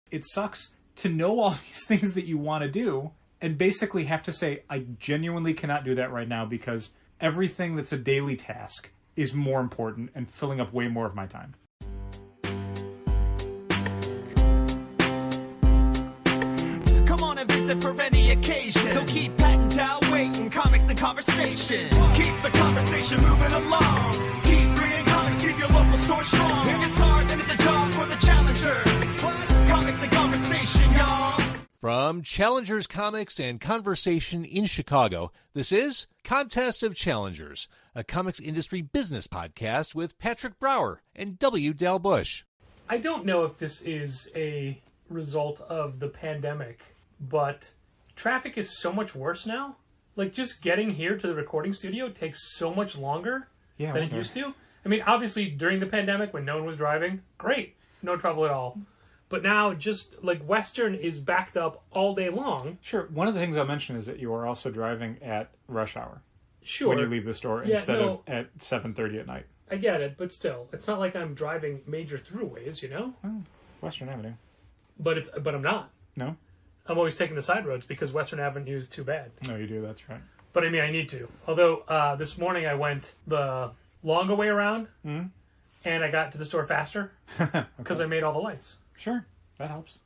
It sucks to know all these things that you want to do and basically have to say, I genuinely cannot do that right now because everything that's a daily task is more important and filling up way more of my time. Come on and visit for any occasion. Don't keep patting down waiting. Comics and conversation. Keep the conversation moving along. Keep bringing comics, keep your local store strong. If it's hard, then it's a job for the challengers. Comics and conversation, y'all. From Challengers Comics and Conversation in Chicago, this is Contest of Challengers, a comics industry business podcast with Patrick Brower and W. Dal Bush. I don't know if this is a result of the pandemic, but traffic is so much worse now. Like, just getting here to the recording studio takes so much longer than it used to. I mean, obviously, during the pandemic, when no one was driving, great. No trouble at all. But now, just, like, Western is backed up all day long. Sure. One of the things I'll mention is that you are also driving at rush hour. Sure. When you leave the store instead of at 7:30 at night. I get it, but still. It's not like I'm driving major throughways, you know? Oh, Western Avenue. But I'm not. No? I'm always taking the side roads because Western Avenue is too bad. No, you do. That's right. But, I mean, I need to. Although, this morning I went the longer way around, and I got to the store faster because I made all the lights. Sure. That helps.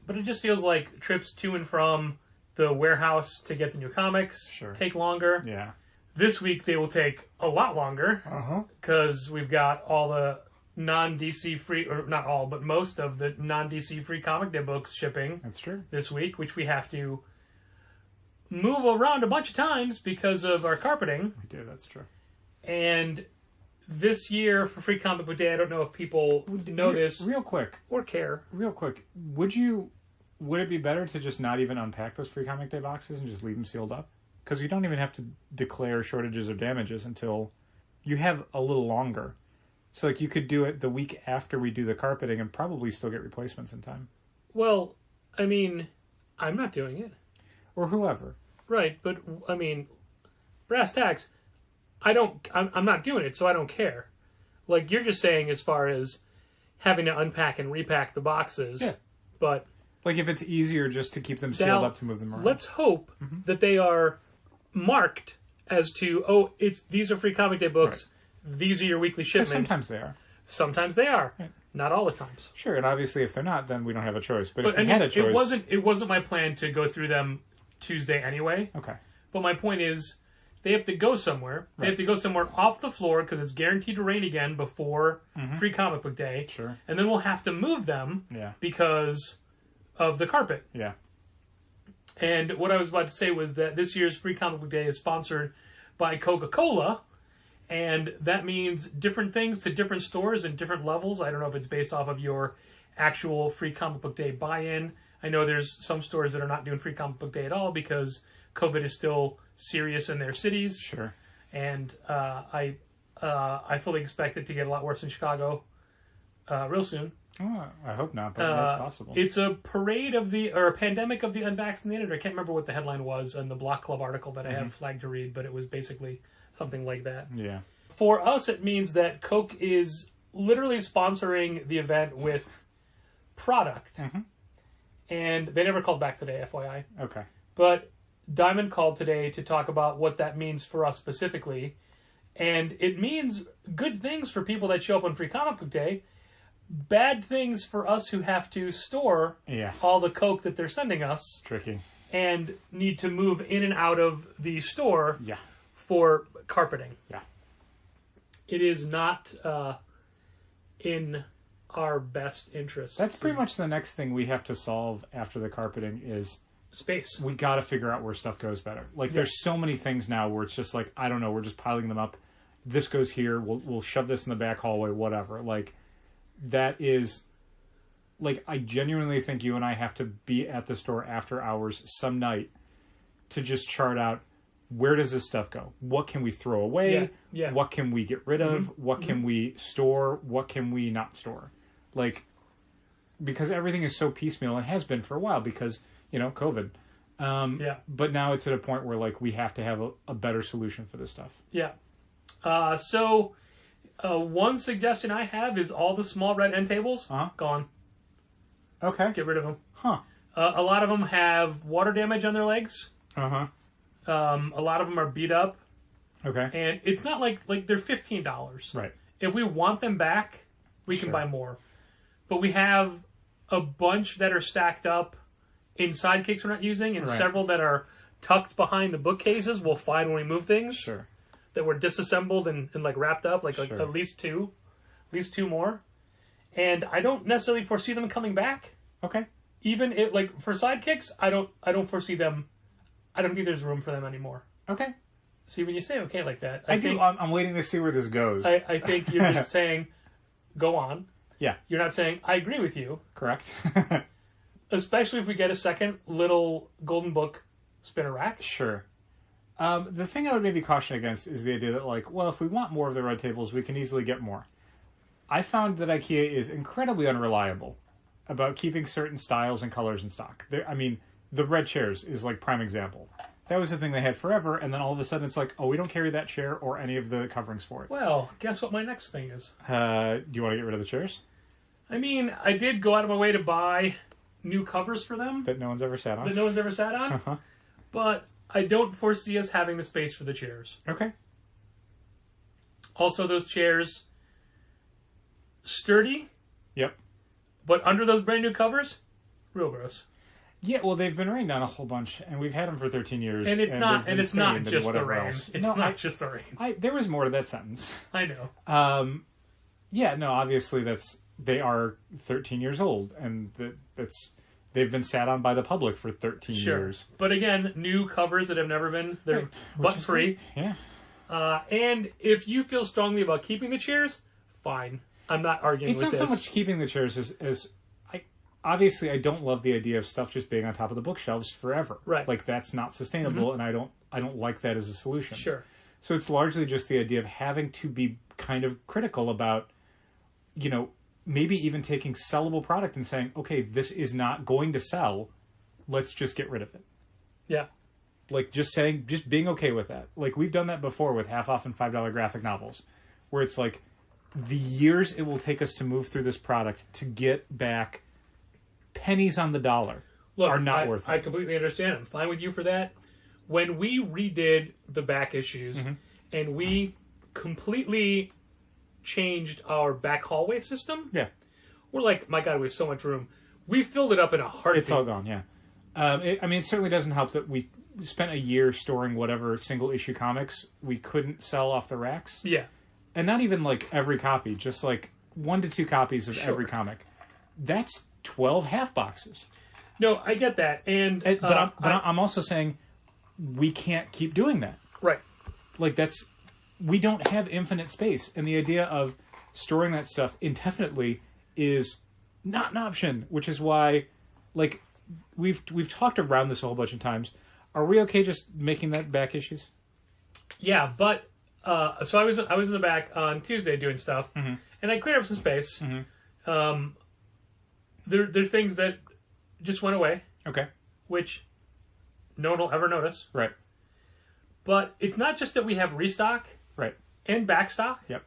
But it just feels like trips to and from the warehouse to get the new comics take longer. Yeah. This week they will take a lot longer because we've got all the non-DC free, or not all, but most of the non-DC free comic day books shipping. That's true. This week, which we have to move around a bunch of times because of our carpeting. We do, that's true. And this year for Free Comic Book Day, I don't know if people notice real quick or care. Real quick, would it be better to just not even unpack those Free Comic Day boxes and just leave them sealed up? Because you don't even have to declare shortages or damages until you have a little longer. So, like, you could do it the week after we do the carpeting and probably still get replacements in time. Well, I mean, I'm not doing it. Or whoever. Right, but, I mean, brass tacks, I'm not doing it, so I don't care. Like, you're just saying as far as having to unpack and repack the boxes. Yeah. But like, if it's easier just to keep them sealed up to move them around. Let's hope that they are marked as to, these are Free Comic Day books. Right. These are your weekly shipments. Sometimes they are. Sometimes they are. Right. Not all the times. Sure, and obviously if they're not, then we don't have a choice. But if we had a choice... It wasn't my plan to go through them Tuesday anyway. Okay. But my point is, they have to go somewhere. Right. They have to go somewhere off the floor because it's guaranteed to rain again before Free Comic Book Day. Sure. And then we'll have to move them because of the carpet. Yeah. And what I was about to say was that this year's Free Comic Book Day is sponsored by Coca-Cola. And that means different things to different stores and different levels. I don't know if it's based off of your actual Free Comic Book Day buy-in. I know there's some stores that are not doing Free Comic Book Day at all because COVID is still serious in their cities. Sure. And I fully expect it to get a lot worse in Chicago real soon. Oh, I hope not, but that's possible. It's a a pandemic of the unvaccinated. I can't remember what the headline was in the Block Club article that I have flagged to read, but it was basically something like that. Yeah. For us, it means that Coke is literally sponsoring the event with product. And they never called back today, FYI. Okay. But Diamond called today to talk about what that means for us specifically. And it means good things for people that show up on Free Comic Book Day. Bad things for us who have to store all the Coke that they're sending us. Tricky. And need to move in and out of the store for carpeting. Yeah. It is not in our best interest. That's pretty much the next thing we have to solve after the carpeting is... space. We got to figure out where stuff goes better. Like, there's so many things now where it's just like, I don't know, we're just piling them up. This goes here. We'll shove this in the back hallway, whatever. Like, that is... Like, I genuinely think you and I have to be at the store after hours some night to just chart out, where does this stuff go? What can we throw away? Yeah. What can we get rid of? What can we store? What can we not store? Like, because everything is so piecemeal and has been for a while because, COVID. But now it's at a point where, like, we have to have a better solution for this stuff. Yeah. So one suggestion I have is all the small red end tables, gone. Okay. Get rid of them. Huh. A lot of them have water damage on their legs. Uh-huh. A lot of them are beat up. Okay. And it's not like they're $15. Right. If we want them back, we can buy more. But we have a bunch that are stacked up in sidekicks we're not using, and several that are tucked behind the bookcases we'll find when we move things. Sure. That were disassembled and like wrapped up, like at least two more. And I don't necessarily foresee them coming back. Okay. Even if, like, for sidekicks, I don't foresee them. I don't think there's room for them anymore. Okay. See, when you say okay like that, I do. I'm waiting to see where this goes. I think you're just saying, go on. Yeah. You're not saying, I agree with you. Correct. Especially if we get a second little Golden Book spinner rack. Sure. The thing I would maybe caution against is the idea that, like, well, if we want more of the red tables, we can easily get more. I found that IKEA is incredibly unreliable about keeping certain styles and colors in stock. The red chairs is, like, prime example. That was the thing they had forever, and then all of a sudden it's like, oh, we don't carry that chair or any of the coverings for it. Well, guess what my next thing is? Do you want to get rid of the chairs? I mean, I did go out of my way to buy new covers for them. That no one's ever sat on? That no one's ever sat on. Uh-huh. But I don't foresee us having the space for the chairs. Okay. Also, those chairs, sturdy. Yep. But under those brand new covers, real gross. Yeah, well, they've been rained on a whole bunch, and we've had them for 13 years. And it's not just the rain. Else. It's not just the rain. There was more to that sentence. I know. Yeah, no, obviously they are 13 years old, and they've been sat on by the public for 13 years. But again, new covers that have never been, they're butt-free. Yeah. And if you feel strongly about keeping the chairs, fine. I'm not arguing with this. It's not so much keeping the chairs as obviously I don't love the idea of stuff just being on top of the bookshelves forever. Right. Like, that's not sustainable, and I don't like that as a solution. Sure. So it's largely just the idea of having to be kind of critical about, maybe even taking sellable product and saying, okay, this is not going to sell, let's just get rid of it. Yeah. Like, just being okay with that. Like, we've done that before with half-off and $5 graphic novels, where it's like, the years it will take us to move through this product to get back pennies on the dollar are not worth it. I completely understand. I'm fine with you for that. When we redid the back issues and we completely changed our back hallway system, we're like, my God, we have so much room. We filled it up in a heartbeat. It's all gone, yeah. It certainly doesn't help that we spent a year storing whatever single issue comics we couldn't sell off the racks. Yeah. And not even like every copy, just like 1 to 2 copies of every comic. That's 12 half boxes. No, I get that. But I'm also saying we can't keep doing that. Right. Like, we don't have infinite space. And the idea of storing that stuff indefinitely is not an option, which is why, like, we've talked around this a whole bunch of times. Are we okay just making that back issues? Yeah, but so I was in the back on Tuesday doing stuff, and I cleared up some space. There are things that just went away. Okay. Which no one will ever notice. Right. But it's not just that we have restock. Right. And back stock. Yep.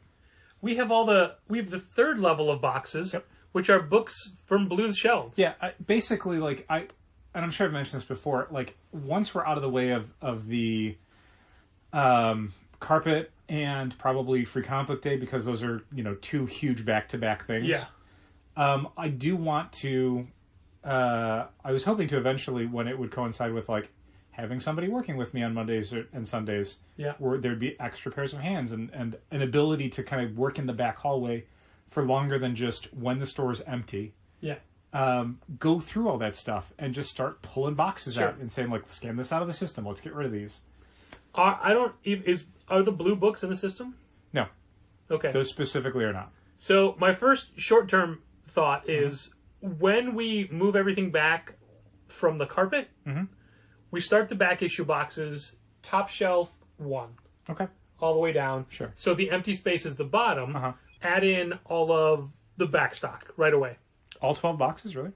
We have the third level of boxes, which are books from Blue's shelves. Yeah, basically, like, and I'm sure I've mentioned this before, like, once we're out of the way of the carpet and probably Free Comic Book Day, because those are, 2 huge back-to-back things. Yeah. I do want to, I was hoping to eventually, when it would coincide with, like, having somebody working with me on Mondays and Sundays, where there'd be extra pairs of hands and an ability to kind of work in the back hallway for longer than just when the store is empty. Yeah. Go through all that stuff and just start pulling boxes out and saying, like, scan this out of the system. Let's get rid of these. Are the Blue books in the system? No. Okay. Those specifically are not. So my first short-term thought is when we move everything back from the carpet, we start the back issue boxes top shelf 1. Okay. All the way down. Sure. So the empty space is the bottom. Add in all of the back stock right away. All 12 boxes, really?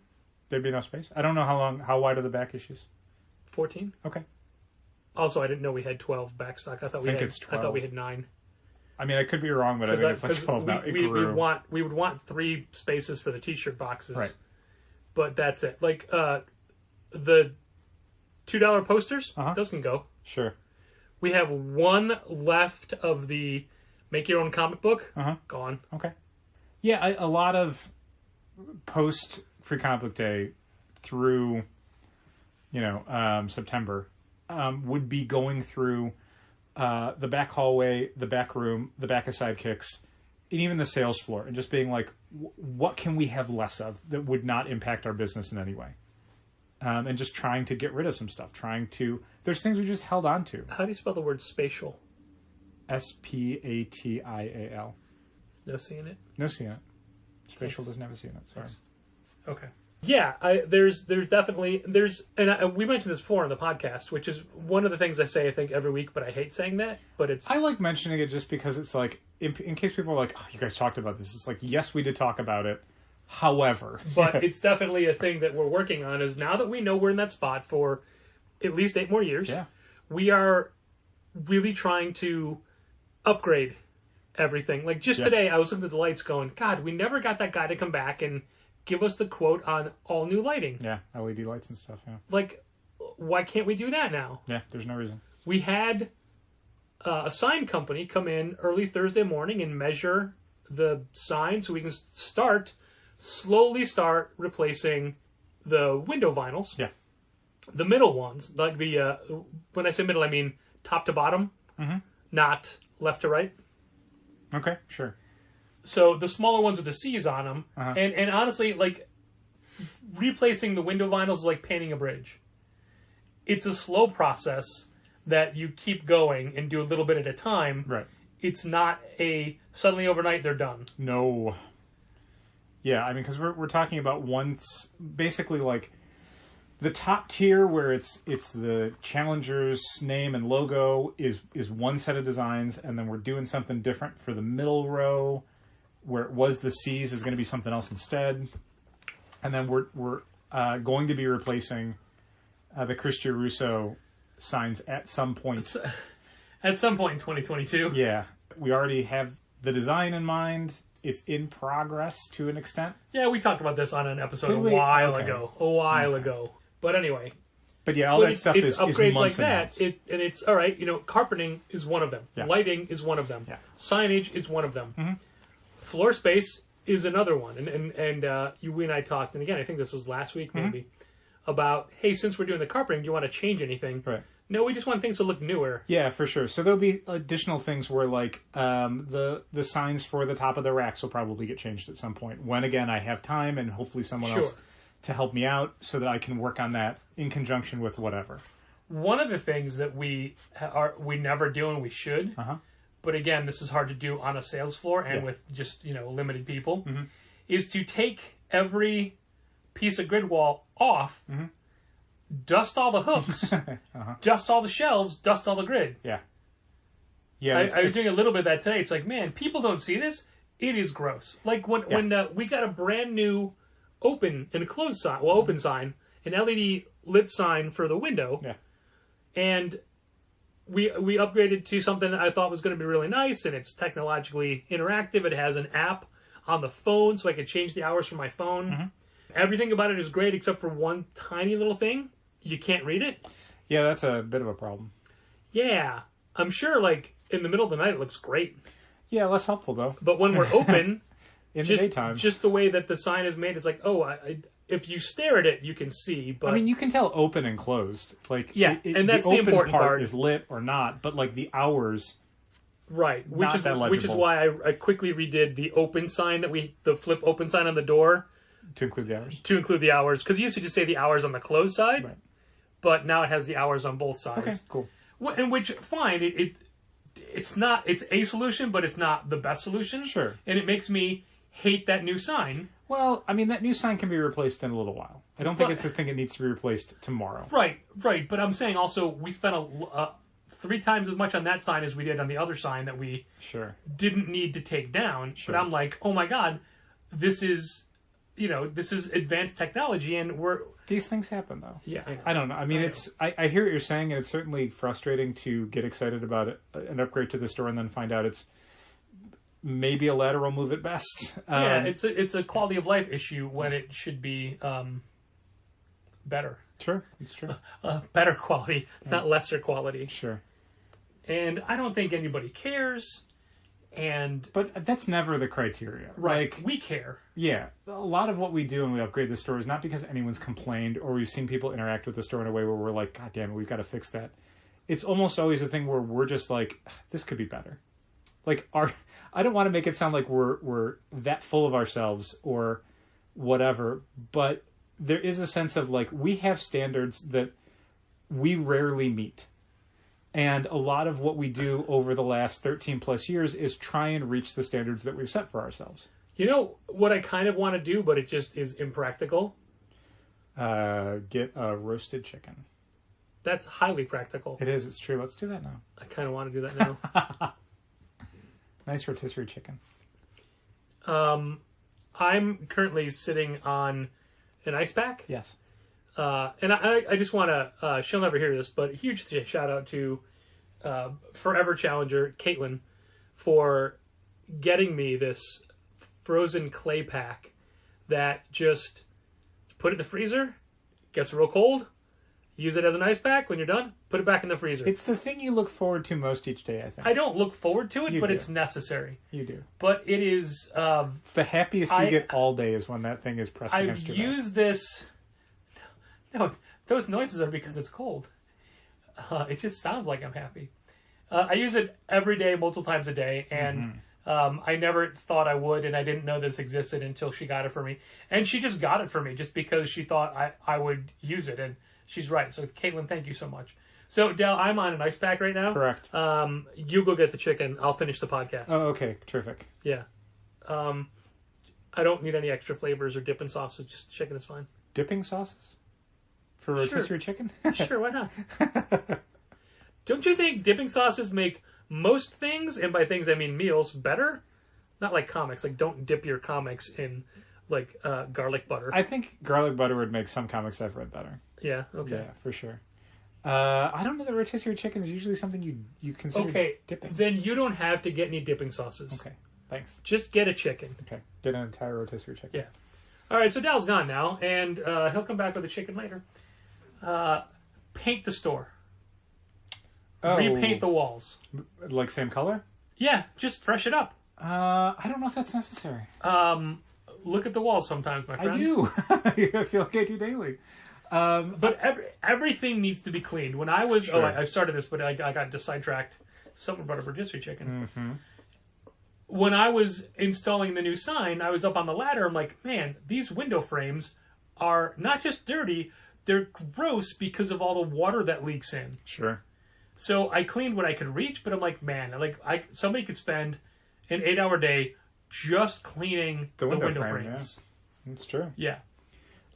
There'd be enough space? I don't know how wide are the back issues? 14. Okay. Also, I didn't know we had 12 back stock. I thought we had 9. I mean, I could be wrong, but I think it's like 12 now. We would want 3 spaces for the t-shirt boxes. Right. but that's it. Like the $2 posters, those can go. Sure. We have one left of the make your own comic book. Gone. Okay. Yeah, a lot of post Free Comic Book Day through, September would be going through the back hallway, the back room, the back of Sidekicks, and even the sales floor, and just being like, what can we have less of that would not impact our business in any way? And just trying to get rid of some stuff. There's things we just held on to. How do you spell the word spatial? Spatial. No C in it? No C in it. Spatial doesn't have a C in it. Sorry. Okay. Yeah, there's definitely, we mentioned this before on the podcast, which is one of the things I say, I think, every week, but I hate saying that, but it's... I like mentioning it just because it's like, in case people are like, oh, you guys talked about this. It's like, yes, we did talk about it. However... But it's definitely a thing that we're working on, is now that we know we're in that spot for at least 8 more years, we are really trying to upgrade everything. Like, just today, I was looking at the lights going, God, we never got that guy to come back and give us the quote on all new lighting. Yeah, LED lights and stuff, yeah. Like, why can't we do that now? Yeah, there's no reason. We had a sign company come in early Thursday morning and measure the sign so we can slowly start replacing the window vinyls. Yeah. The middle ones, like when I say middle, I mean top to bottom, not left to right. Okay, sure. So the smaller ones with the C's on them, and honestly, like, replacing the window vinyls is like painting a bridge. It's a slow process that you keep going and do a little bit at a time. Right. It's not suddenly overnight they're done. No. Yeah, I mean, because we're talking about basically like the top tier where it's the Challenger's name and logo is one set of designs, and then we're doing something different for the middle row. Where it was the C's is going to be something else instead. And then we're going to be replacing the Chris Russo signs at some point. At some point in 2022. Yeah. We already have the design in mind. It's in progress to an extent. Yeah, we talked about this on an episode a while ago. But anyway. But yeah, all that stuff is upgrades months like and that. months. And it's, all right, carpeting is one of them. Yeah. Lighting is one of them. Yeah. Signage is one of them. Floor space is another one. And you and I talked, and again, I think this was last week maybe, about, hey, since we're doing the carpeting, do you want to change anything? Right. No, we just want things to look newer. Yeah, for sure. So there'll be additional things where, like, the signs for the top of the racks will probably get changed at some point. When, again, I have time and hopefully someone else to help me out so that I can work on that in conjunction with whatever. One of the things that we never do and we should, but again, this is hard to do on a sales floor and with just, limited people, is to take every piece of grid wall off, dust all the hooks, dust all the shelves, dust all the grid. Yeah. Yeah. I was doing a little bit of that today. It's like, man, people don't see this. It is gross. Like when we got a brand new open and closed sign, open sign, an LED lit sign for the window. Yeah. And we upgraded to something that I thought was going to be really nice, and it's technologically interactive. It has an app on the phone, so I could change the hours from my phone. Everything about it is great, except for one tiny little thing. You can't read it. Yeah, that's a bit of a problem. Yeah. I'm sure, like, in the middle of the night, it looks great. Yeah, less helpful, though. But when we're open... in the daytime. Just the way that the sign is made, it's like, if you stare at it, you can see. But I mean, you can tell open and closed. Like, and that's the open important part. Is lit or not, but like the hours, right? Which is why I quickly redid the open sign the flip open sign on the door to include the hours. To include the hours, because you used to just say the hours on the closed side, right? But now it has the hours on both sides. Okay, cool. And which fine, it's a solution, but it's not the best solution. Sure. And it makes me hate that new sign. Well, I mean, that new sign can be replaced in a little while. I don't think it's a thing that needs to be replaced tomorrow. Right. But I'm saying also we spent 3 times as much on that sign as we did on the other sign that we didn't need to take down. Sure. But I'm like, oh my God, this is advanced technology, and these things happen though. Yeah, I know. I don't know. I mean, I hear what you're saying, and it's certainly frustrating to get excited about an upgrade to the store and then find out it's maybe a lateral move at best. Yeah, it's a quality of life issue when it should be better. Sure, it's true. Better quality, not lesser quality. Sure. And I don't think anybody cares. But that's never the criteria. Right. Like, we care. Yeah. A lot of what we do when we upgrade the store is not because anyone's complained or we've seen people interact with the store in a way where we're like, God damn it, we've got to fix that. It's almost always a thing where we're just like, this could be better. Like, I don't want to make it sound like we're that full of ourselves or whatever, but there is a sense of like, we have standards that we rarely meet. And a lot of what we do over the last 13 plus years is try and reach the standards that we've set for ourselves. You know what I kind of want to do, but it just is impractical? Get a roasted chicken. That's highly practical. It is. It's true. Let's do that now. I kind of want to do that now. Nice rotisserie chicken. I'm currently sitting on an ice pack. Yes. And I just want to, she'll never hear this, but huge shout out to Forever Challenger, Caitlin, for getting me this frozen clay pack that just put it in the freezer, gets real cold, use it as an ice pack. When you're done, put it back in the freezer. It's the thing you look forward to most each day, I think. I don't look forward to it, You but do. it's necessary. You do. But it is... It's the happiest you get all day is when that thing is pressed against I've your back. used this... No, those noises are because it's cold. It just sounds like I'm happy. I use it every day, multiple times a day, and I never thought I would, and I didn't know this existed until she got it for me. And she just got it for me just because she thought I would use it, and she's right. So, Caitlin, thank you so much. So, Del, I'm on an ice pack right now. Correct. You go get the chicken. I'll finish the podcast. Oh, okay. Terrific. Yeah. I don't need any extra flavors or dipping sauces. Just chicken is fine. Dipping sauces? For rotisserie chicken? Sure, why not? Don't you think dipping sauces make most things, and by things I mean meals, better? Not like comics. Like, don't dip your comics in, like, garlic butter. I think garlic butter would make some comics I've read better. Yeah, okay. Yeah, for sure. I don't know that rotisserie chicken is usually something you consider dipping. Then you don't have to get any dipping sauces. Okay, thanks. Just get a chicken. Okay, get an entire rotisserie chicken. Yeah. All right, so Dal's gone now, and he'll come back with a chicken later. Paint the store. Oh, Repaint the walls. like same color? Yeah, just fresh it up. I don't know if that's necessary. Look at the walls sometimes, my friend. I do. I feel like I do daily. But everything needs to be cleaned. When I was... Sure. I started this, but I got sidetracked. Something about a rotisserie chicken. Mm-hmm. When I was installing the new sign, I was up on the ladder. I'm like, man, these window frames are not just dirty, they're gross because of all the water that leaks in. Sure. So I cleaned what I could reach, but I'm like, man, somebody could spend an 8-hour day just cleaning the window frames. Yeah. It's true. Yeah.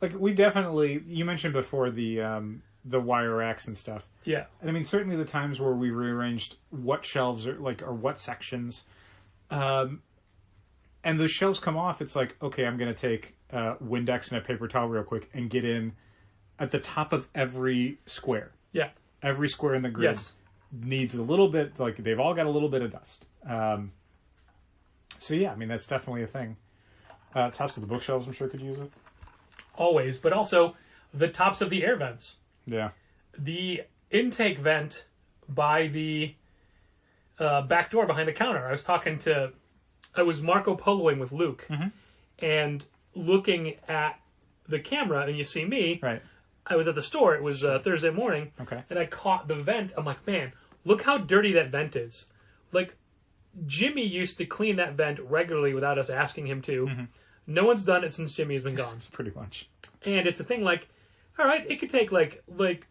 Like, we definitely... You mentioned before the wire racks and stuff. Yeah. And I mean, certainly the times where we rearranged what shelves or what sections, and those shelves come off, it's like, okay, I'm going to take Windex and a paper towel real quick and get in at the top of every square. Yeah. Every square in the grid needs a little bit, like, they've all got a little bit of dust. So yeah, I mean, that's definitely a thing. Tops of the bookshelves, I'm sure, could use it. Always, but also the tops of the air vents. Yeah. The intake vent by the back door behind the counter. I was Marco Poloing with Luke, and looking at the camera, and you see me. Right. I was at the store. It was Thursday morning. Okay. And I caught the vent. I'm like, man, look how dirty that vent is. Like, Jimmy used to clean that vent regularly without us asking him to. Mm-hmm. No one's done it since Jimmy's been gone. Pretty much. And it's a thing like, all right, it could take like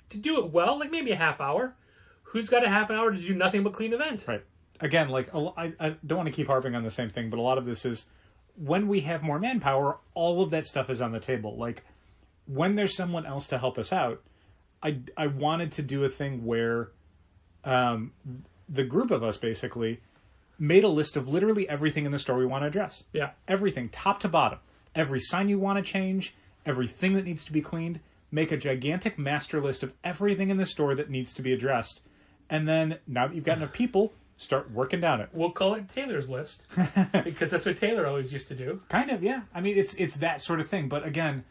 to do it well, like maybe a half hour. Who's got a half an hour to do nothing but clean the vent? Right. Again, like, I don't want to keep harping on the same thing, but a lot of this is when we have more manpower, all of that stuff is on the table. Like, when there's someone else to help us out, I wanted to do a thing where the group of us basically made a list of literally everything in the store we want to address. Yeah. Everything, top to bottom. Every sign you want to change, everything that needs to be cleaned. Make a gigantic master list of everything in the store that needs to be addressed. And then, now that you've got enough people, start working down it. We'll call it Taylor's List because that's what Taylor always used to do. Kind of, yeah. I mean, it's that sort of thing. But again,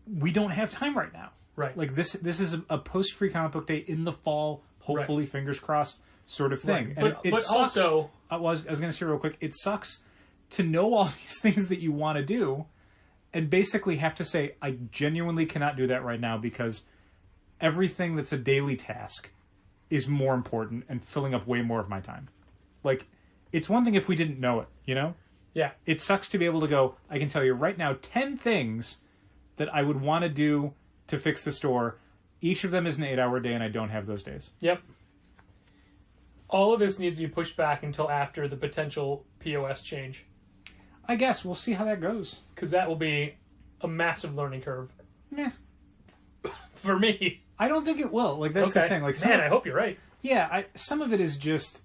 we don't have time right now. Right. Like this is a post-free comic book day in the fall, hopefully, fingers crossed, sort of thing. Right. And But sucks, also... I was going to say real quick, it sucks to know all these things that you want to do and basically have to say, I genuinely cannot do that right now because everything that's a daily task is more important and filling up way more of my time. Like, it's one thing if we didn't know it, you know? Yeah. It sucks to be able to go, I can tell you right now 10 things that I would want to do to fix the store. Each of them is an 8-hour day and I don't have those days. Yep. All of this needs to be pushed back until after the potential POS change. I guess we'll see how that goes. Because that will be a massive learning curve. Meh. For me. I don't think it will. Like, that's the thing. Like, Man, I hope you're right. Yeah, some of it is just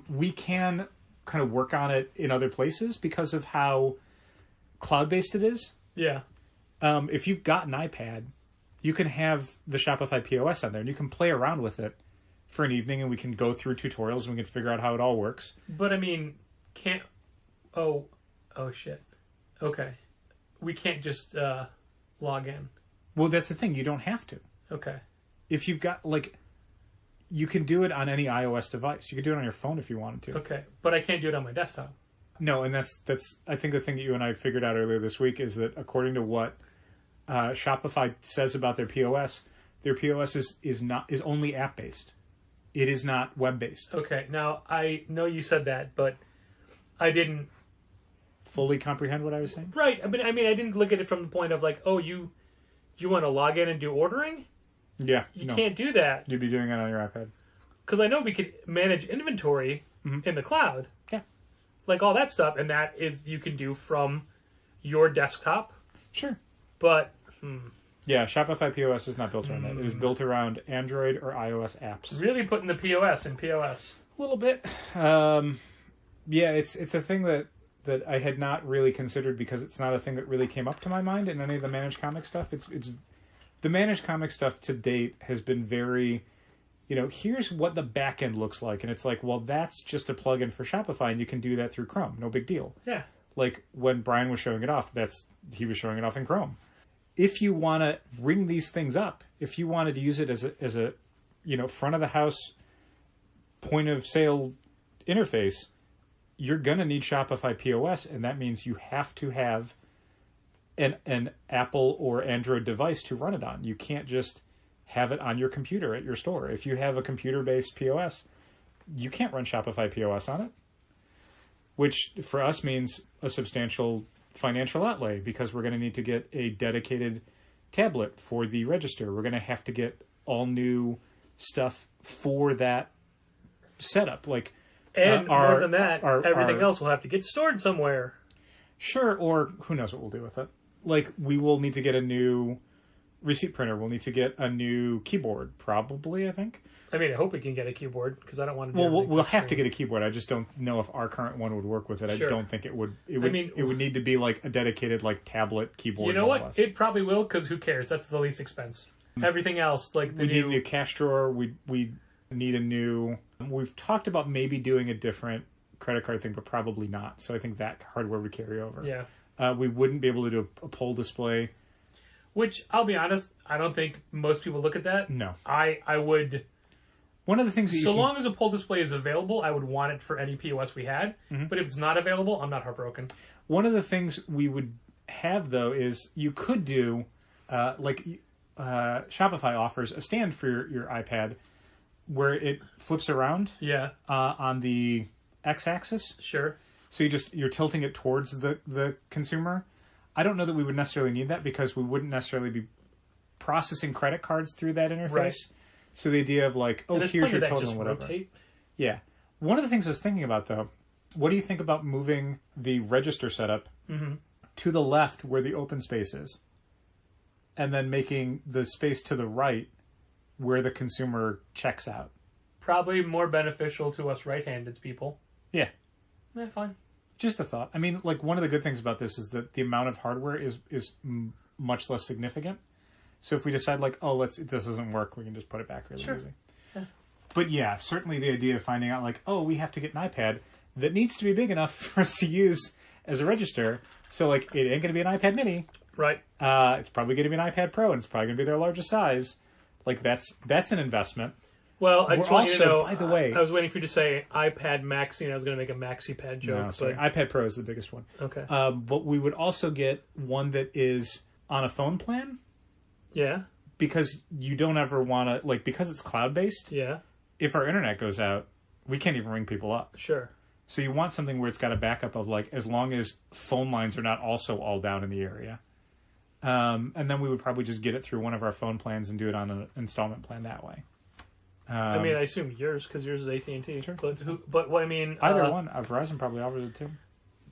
we can kind of work on it in other places because of how cloud-based it is. Yeah. If you've got an iPad, you can have the Shopify POS on there, and you can play around with it for an evening, and we can go through tutorials, and we can figure out how it all works. But, I mean, can't... Oh, shit. Okay. We can't just log in. Well, that's the thing. You don't have to. Okay. If you've got, like... You can do it on any iOS device. You can do it on your phone if you wanted to. Okay. But I can't do it on my desktop. No, and that's I think the thing that you and I figured out earlier this week is that according to what Shopify says about their POS is only app based. It is not web based. Okay. Now I know you said that, but I didn't fully comprehend what I was saying. Right. I mean, I didn't look at it from the point of like, oh, you want to log in and do ordering? Yeah. You can't do that. You'd be doing it on your iPad. Because I know we could manage inventory in the cloud. Yeah. Like all that stuff, and that is you can do from your desktop. Sure. But yeah, Shopify POS is not built around that. It is built around Android or iOS apps. Really putting the POS in POS. A little bit. Yeah, it's a thing that I had not really considered because it's not a thing that really came up to my mind in any of the managed comic stuff. It's the managed comic stuff to date has been very, here's what the back end looks like. And it's like, well, that's just a plugin for Shopify and you can do that through Chrome. No big deal. Yeah. Like when Brian was showing it off, he was showing it off in Chrome. If you want to ring these things up, if you wanted to use it as a front of the house point of sale interface, you're going to need Shopify POS. And that means you have to have an Apple or Android device to run it on. You can't just have it on your computer at your store. If you have a computer-based POS, you can't run Shopify POS on it, which for us means a substantial financial outlay because we're going to need to get a dedicated tablet for the register. We're going to have to get all new stuff for that setup. And more than that, everything else will have to get stored somewhere. Sure, or who knows what we'll do with it. Like, we will need to get a new receipt printer. We'll need to get a new keyboard, probably, I think. I mean, I hope we can get a keyboard, because I don't want to do Well, we'll have to get a keyboard. I just don't know if our current one would work with it. Sure. I don't think it would. It would need to be, like, a dedicated, like, tablet keyboard. You know what? It probably will, because who cares? That's the least expense. Everything else, like we need a new cash drawer. We need a new... We've talked about maybe doing a different credit card thing, but probably not. So I think that hardware would carry over. Yeah. We wouldn't be able to do a poll display. Which, I'll be honest, I don't think most people look at that. No. I would... One of the things that long as a poll display is available, I would want it for any POS we had. Mm-hmm. But if it's not available, I'm not heartbroken. One of the things we would have, though, is you could do... Shopify offers a stand for your iPad where it flips around on the x-axis. Sure. So you're tilting it towards the consumer. I don't know that we would necessarily need that because we wouldn't necessarily be processing credit cards through that interface. Right. So the idea of here's your total and whatever. Rotate. Yeah. One of the things I was thinking about, though, what do you think about moving the register setup to the left where the open space is? And then making the space to the right where the consumer checks out. Probably more beneficial to us right-handed people. Yeah. Yeah, fine. Just a thought. I mean, one of the good things about this is that the amount of hardware is much less significant. So if we decide, this doesn't work, we can just put it back really easy. Yeah. But yeah, certainly the idea of finding out like, oh, we have to get an iPad that needs to be big enough for us to use as a register. So like, it ain't going to be an iPad mini. Right. It's probably going to be an iPad Pro, and it's probably going to be their largest size. Like, that's an investment. Well, I just want you to know, by the way, I was waiting for you to say iPad Maxi, and I was going to make a MaxiPad joke. no, sorry, but... iPad Pro is the biggest one. Okay. But we would also get one that is on a phone plan. Yeah. Because you don't ever want to, like, because it's cloud-based, Yeah. if our internet goes out, we can't even ring people up. Sure. So you want something where it's got a backup of, like, as long as phone lines are not also all down in the area. And then we would probably just get it through one of our phone plans and do it on an installment plan that way. I mean, I assume yours, because yours is AT&T. Sure. But what I mean... Either one. Verizon probably offers it too.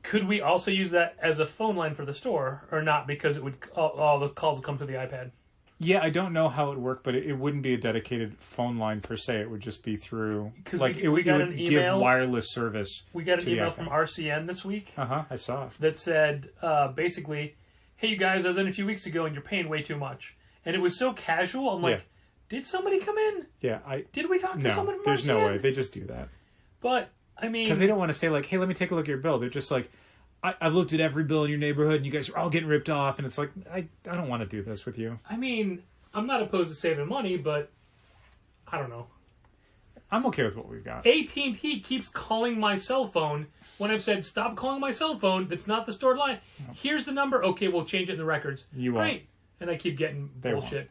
Could we also use that as a phone line for the store, or not, because it would all the calls would come through the iPad? Yeah, I don't know how it would work, but it wouldn't be a dedicated phone line per se. It would just be through... Like, we got an email, give wireless service. We got an to the email iPad. from RCN this week. I saw it. That said, basically, hey, you guys, I was in a few weeks ago, and you're paying way too much. And it was so casual, I'm like... Yeah. Did somebody come in? Yeah, Did we talk to someone from there's RCN? no way. They just do that. But, I mean... Because they don't want to say, like, hey, let me take a look at your bill. They're just like, I've looked at every bill in your neighborhood, and you guys are all getting ripped off. And it's like, I don't want to do this with you. I mean, I'm not opposed to saving money, but I don't know. I'm okay with what we've got. AT&T keeps calling my cell phone when I've said, stop calling my cell phone. That's not the stored line. No. Here's the number. Okay, we'll change it in the records. You won't. Great. And I keep getting They bullshit.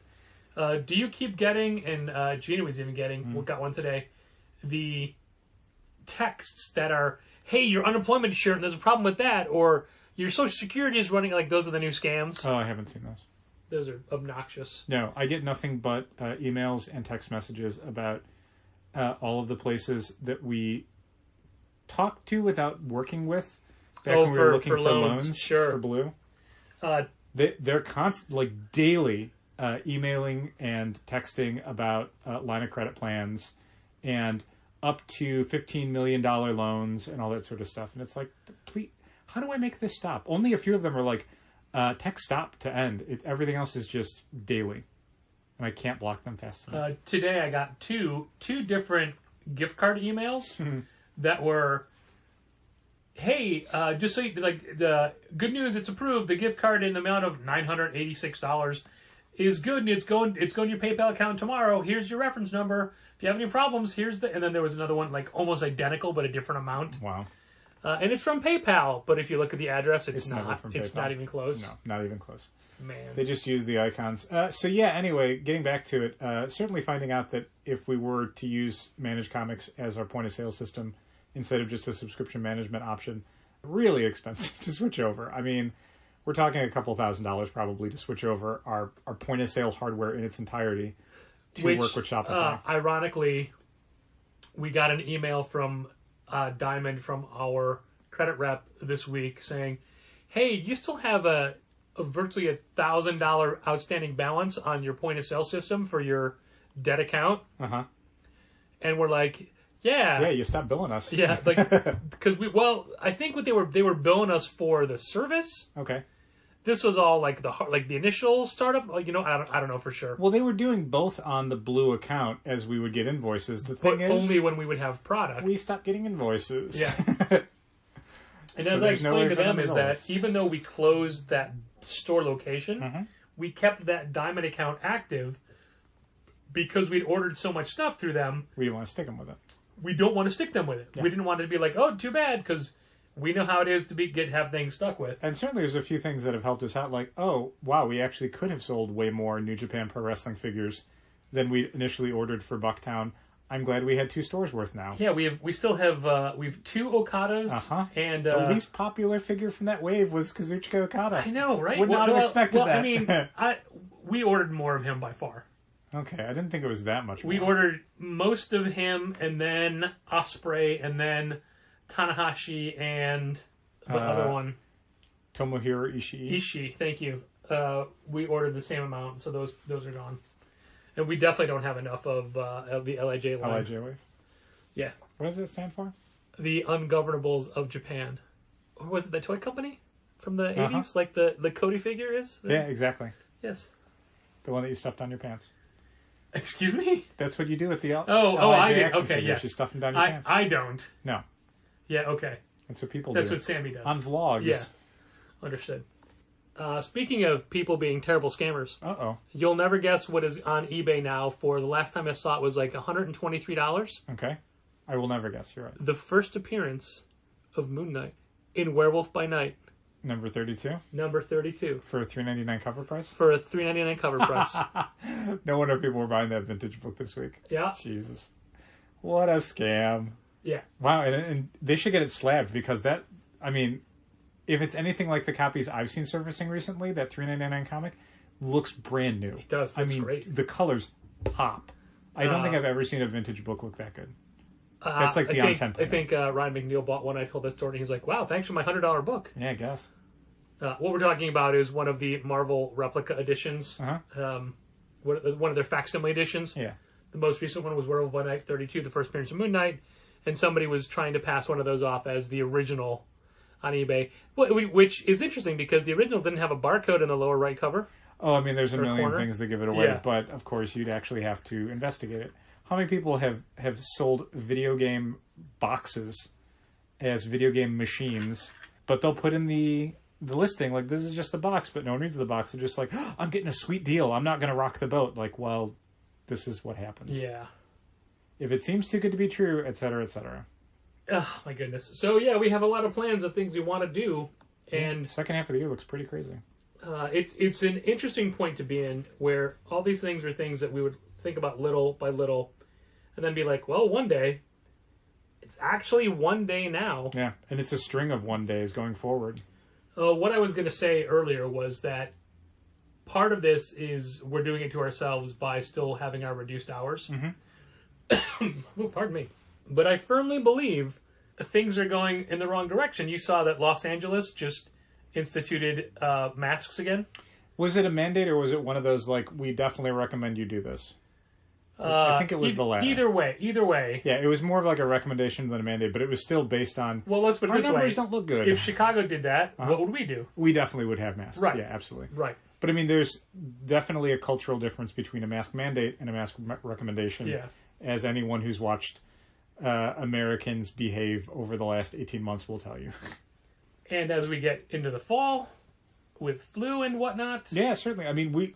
Do you keep getting, and Gina was even getting, we got one today, the texts that are, hey, your unemployment insurance, there's a problem with that, or your Social Security is running, like, those are the new scams. Oh, I haven't seen those. Those are obnoxious. No, I get nothing but emails and text messages about all of the places that we talked to without working with back when we were looking for loans sure. for Blue. They're constant, like, daily emailing and texting about line of credit plans and up to $15 million loans and all that sort of stuff. And it's like, please, how do I make this stop? Only a few of them are like, text stop to end. Everything else is just daily. And I can't block them fast enough. Today I got two different gift card emails that were, hey, just so you, like, the good news, it's approved. The gift card in the amount of $986 is good, and it's going to your PayPal account tomorrow. Here's your reference number. If you have any problems, here's the... And then there was another one, like, almost identical, but a different amount. Wow. And it's from PayPal, but if you look at the address, it's not. From it's PayPal. Not even close. No, not even close. Man. They just use the icons. So yeah, anyway, getting back to it, certainly finding out that if we were to use Manage Comics as our point-of-sale system instead of just a subscription management option, really expensive to switch over. I mean, we're talking a couple $1,000s probably to switch over our point-of-sale hardware in its entirety to work with Shopify. Ironically, we got an email from Diamond from our credit rep this week saying, hey, you still have a virtually $1,000 outstanding balance on your point-of-sale system for your debt account. Uh-huh. And we're like, yeah. Yeah, you stopped billing us. Yeah, like, because I think what they were billing us for the service. Okay. This was all like the initial startup. Like, I don't know for sure. Well, they were doing both on the Blue account as we would get invoices. The thing but is, only when we would have product. we stopped getting invoices. Yeah. And So as I explained to them, no is that even though we closed that store location, we kept that Diamond account active because we'd ordered so much stuff through them. We didn't want to stick them with it. We don't want to stick them with it. Yeah. We didn't want it to be like, oh, too bad, because we know how it is to have things stuck with. And certainly there's a few things that have helped us out, like, oh, wow, we actually could have sold way more New Japan Pro Wrestling figures than we initially ordered for Bucktown. I'm glad we had 2 stores worth now. Yeah, we have 2 Okadas, and the least popular figure from that wave was Kazuchika Okada. I know, right? Would not have expected that. I mean, we ordered more of him by far. Okay, I didn't think it was that much more. We ordered most of him, and then Ospreay, and then Tanahashi, and the other one, Tomohiro Ishii. Ishii, thank you. We ordered the same amount, so those are gone. And we definitely don't have enough of the LIJ line. LIJ wave? Yeah. What does it stand for? The Ungovernables of Japan. Or was it the toy company from the 80s? Like the Cody figure is? Yeah, exactly. Yes. The one that you stuffed on your pants. Excuse me? That's what you do with the I did. action Okay, figures. yes. You stuff them down your pants. I don't. No. Yeah, okay. That's what people That's do. what Sammy does. On vlogs. Yeah. Understood. Speaking of people being terrible scammers, Uh-oh. you'll never guess what is on eBay now for the last time I saw it was like $123. Okay. I will never guess. You're right. The first appearance of Moon Knight in Werewolf by Night. Number 32? Number 32. For a $3.99 cover price? For a $3.99 cover price. No wonder people were buying that vintage book this week. Yeah. Jesus. What a scam. Yeah. Wow, and they should get it slabbed because that, I mean, if it's anything like the copies I've seen surfacing recently, that $3.99 comic looks brand new. It does. That's great. The colors pop. I don't think I've ever seen a vintage book look that good. That's like beyond 10. I think Ryan McNeil bought one. I told that story, and he's like, wow, thanks for my $100 book. Yeah, I guess. What we're talking about is one of the Marvel replica editions. Uh-huh. One of their facsimile editions. Yeah. The most recent one was Werewolf by Night 32, the first appearance of Moon Knight, and somebody was trying to pass one of those off as the original on eBay, which is interesting because the original didn't have a barcode in the lower right cover. Oh, I mean, there's a million corner. things that give it away, Yeah. but of course you'd actually have to investigate it. How many people have sold video game boxes as video game machines, but they'll put in the listing, like, this is just the box, but no one reads the box. They're just like, oh, I'm getting a sweet deal. I'm not going to rock the boat. Like, well, this is what happens. Yeah. If it seems too good to be true, et cetera, et cetera. Oh, my goodness. So, yeah, we have a lot of plans of things we want to do, and Second half of the year looks pretty crazy. it's an interesting point to be in where all these things are things that we would think about little by little and then be like, well, one day, it's actually one day now. Yeah, and it's a string of one days going forward. What I was going to say earlier was that part of this is we're doing it to ourselves by still having our reduced hours. Mm-hmm. Oh, pardon me. But I firmly believe things are going in the wrong direction. You saw that Los Angeles just instituted masks again. Was it a mandate or was it one of those, like, we definitely recommend you do this? I think it was the latter. Either way. Yeah, it was more of like a recommendation than a mandate, but it was still based on, Well, let's put it our this way. numbers don't look good. If Chicago did that, what would we do? We definitely would have masks. Right. Yeah, absolutely. Right. But I mean, there's definitely a cultural difference between a mask mandate and a mask recommendation. Yeah. As anyone who's watched Americans behave over the last 18 months will tell you. And as we get into the fall with flu and whatnot. Yeah, certainly. I mean, when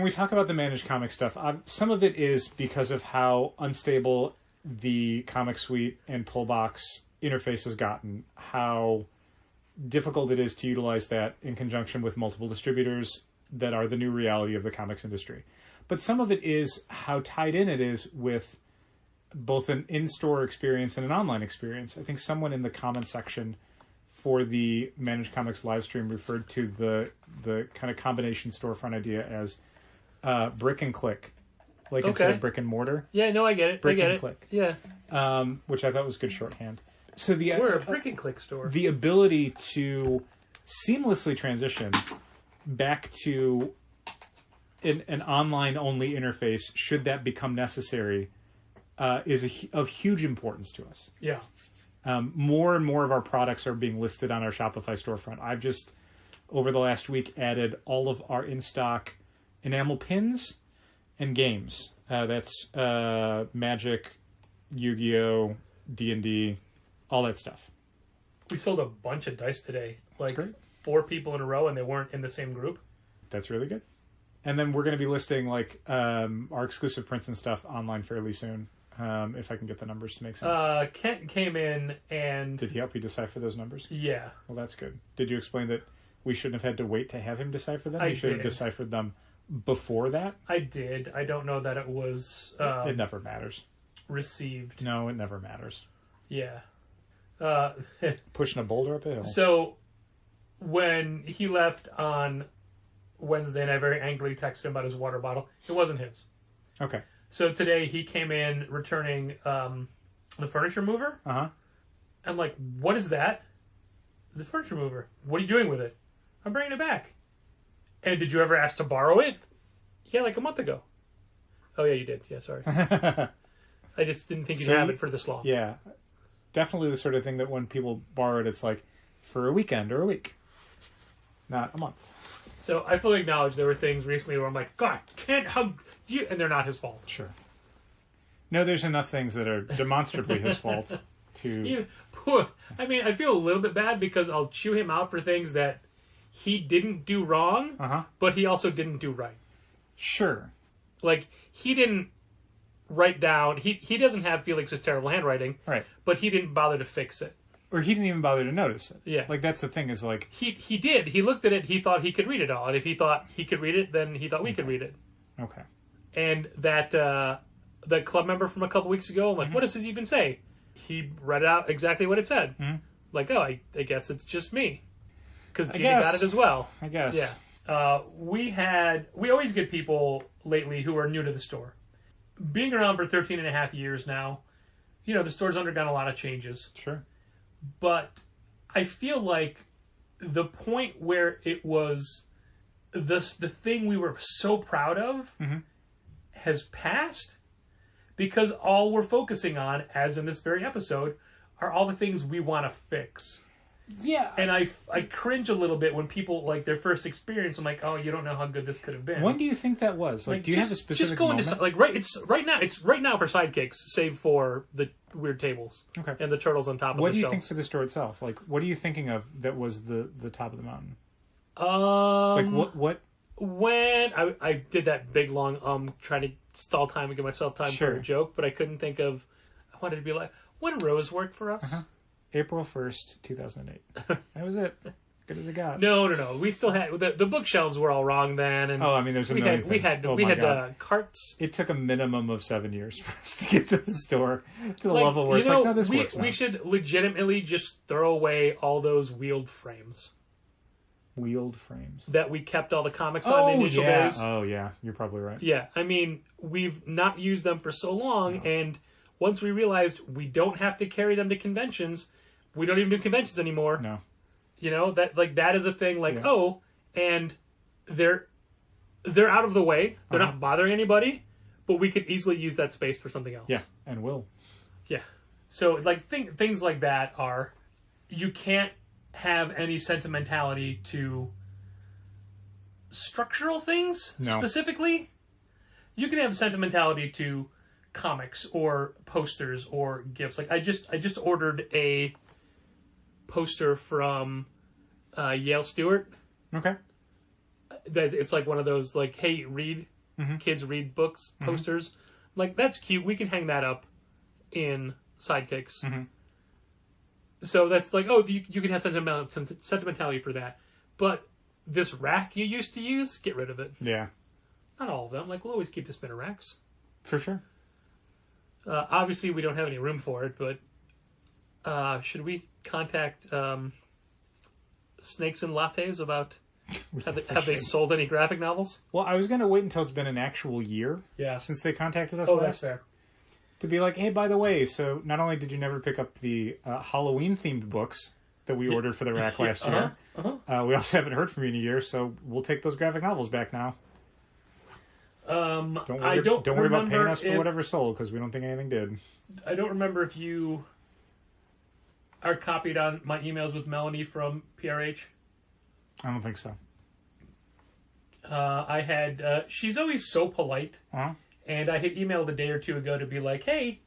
we talk about the managed comic stuff, some of it is because of how unstable the Comic Suite and Pullbox interface has gotten, how difficult it is to utilize that in conjunction with multiple distributors that are the new reality of the comics industry. But some of it is how tied in it is with both an in-store experience and an online experience. I think someone in the comment section for the Managed Comics live stream referred to the kind of combination storefront idea as brick and click, like instead of brick and mortar. Yeah, no, I get it. Brick I get and it. click. Yeah. Which I thought was good shorthand. So We're a brick and click store. The ability to seamlessly transition back to an online only interface, should that become necessary, is of huge importance to us. Yeah. More and more of our products are being listed on our Shopify storefront. I've just, over the last week, added all of our in-stock enamel pins and games. That's Magic, Yu-Gi-Oh!, D&D, all that stuff. We sold a bunch of dice today. Like great. 4 people in a row, and they weren't in the same group. That's really good. And then we're going to be listing like our exclusive prints and stuff online fairly soon. If I can get the numbers to make sense. Kent came in and... Did he help you decipher those numbers? Yeah. Well, that's good. Did you explain that we shouldn't have had to wait to have him decipher them? You should have deciphered them before that? I did. I don't know that it was... it never matters. Received. No, it never matters. Yeah. Pushing a boulder up a hill. So, when he left on Wednesday, and I very angrily texted him about his water bottle, it wasn't his. Okay. So today he came in returning the furniture mover. Uh-huh. I'm like, what is that? The furniture mover. What are you doing with it? I'm bringing it back. And did you ever ask to borrow it? Yeah, like a month ago. Oh, yeah, you did. Yeah, sorry. I just didn't think you'd have it for this long. Yeah. Definitely the sort of thing that when people borrow it, it's like for a weekend or a week. Not a month. So I fully acknowledge there were things recently where I'm like, God, how you, and they're not his fault. Sure. No, there's enough things that are demonstrably his fault to... I mean, I feel a little bit bad because I'll chew him out for things that he didn't do wrong, but he also didn't do right. Sure. Like, he didn't write down... He doesn't have Felix's terrible handwriting, right? But he didn't bother to fix it. Or he didn't even bother to notice it. Yeah. Like, that's the thing is, like... He did. He looked at it, he thought he could read it all. And if he thought he could read it, then he thought we could read it. Okay. And that club member from a couple weeks ago, I'm like, what does this even say? He read out exactly what it said. Like, oh, I guess it's just me. Because Gina got it as well. I guess. Yeah. We always get people lately who are new to the store. Being around for 13 and a half years now, the store's undergone a lot of changes. Sure. But I feel like the point where it was the thing we were so proud of has passed, because all we're focusing on, as in this very episode, are all the things we want to fix. Yeah. And I cringe a little bit when people, like, their first experience, I'm like, oh, you don't know how good this could have been. When do you think that was? Like, do you have a specific just go moment? into, like, it's right now for sidekicks, save for the weird tables. Okay. And the turtles on top of the shelves. What do you think for the store itself? Like, what are you thinking of that was the top of the mountain? Like, what? When I did that big long trying to stall time and give myself time for a joke, but I couldn't think of. I wanted to be like, when Rose worked for us. April 1st, 2008. That was it. Good as it got. No. We still had the bookshelves were all wrong then. And I mean, there's a million things. We had carts. It took a minimum of 7 years for us to get to the store to the level where it's like, no, this works now. We should legitimately just throw away all those wheeled frames. Wheeled frames that we kept all the comics on the initial days. Oh yeah, you're probably right. Yeah, I mean, we've not used them for so long, and once we realized we don't have to carry them to conventions, we don't even do conventions anymore. No, that is a thing. And they're out of the way. They're not bothering anybody, but we could easily use that space for something else. Yeah, and will. Yeah, so it's like things like that are, you can't have any sentimentality to structural things specifically. You can have sentimentality to comics or posters or gifts. Like I just ordered a poster from Yale Stewart. Okay. That it's like one of those like, hey, read, kids read books posters. Like, that's cute. We can hang that up in Sidekicks. So that's like, oh, you can have sentimentality for that. But this rack you used to use, get rid of it. Yeah. Not all of them. Like, we'll always keep the spinner racks. For sure. Obviously, we don't have any room for it, but should we contact Snakes and Lattes about have they sold any graphic novels? Well, I was going to wait until it's been an actual year since they contacted us last. That's fair. To be like, hey, by the way, so not only did you never pick up the Halloween-themed books that we ordered for the rack last year, we also haven't heard from you in a year, so we'll take those graphic novels back now. Don't worry about paying us for whatever sold, because we don't think anything did. I don't remember if you are copied on my emails with Melanie from PRH. I don't think so. I had... she's always so polite. And I had emailed a day or two ago to be like, hey,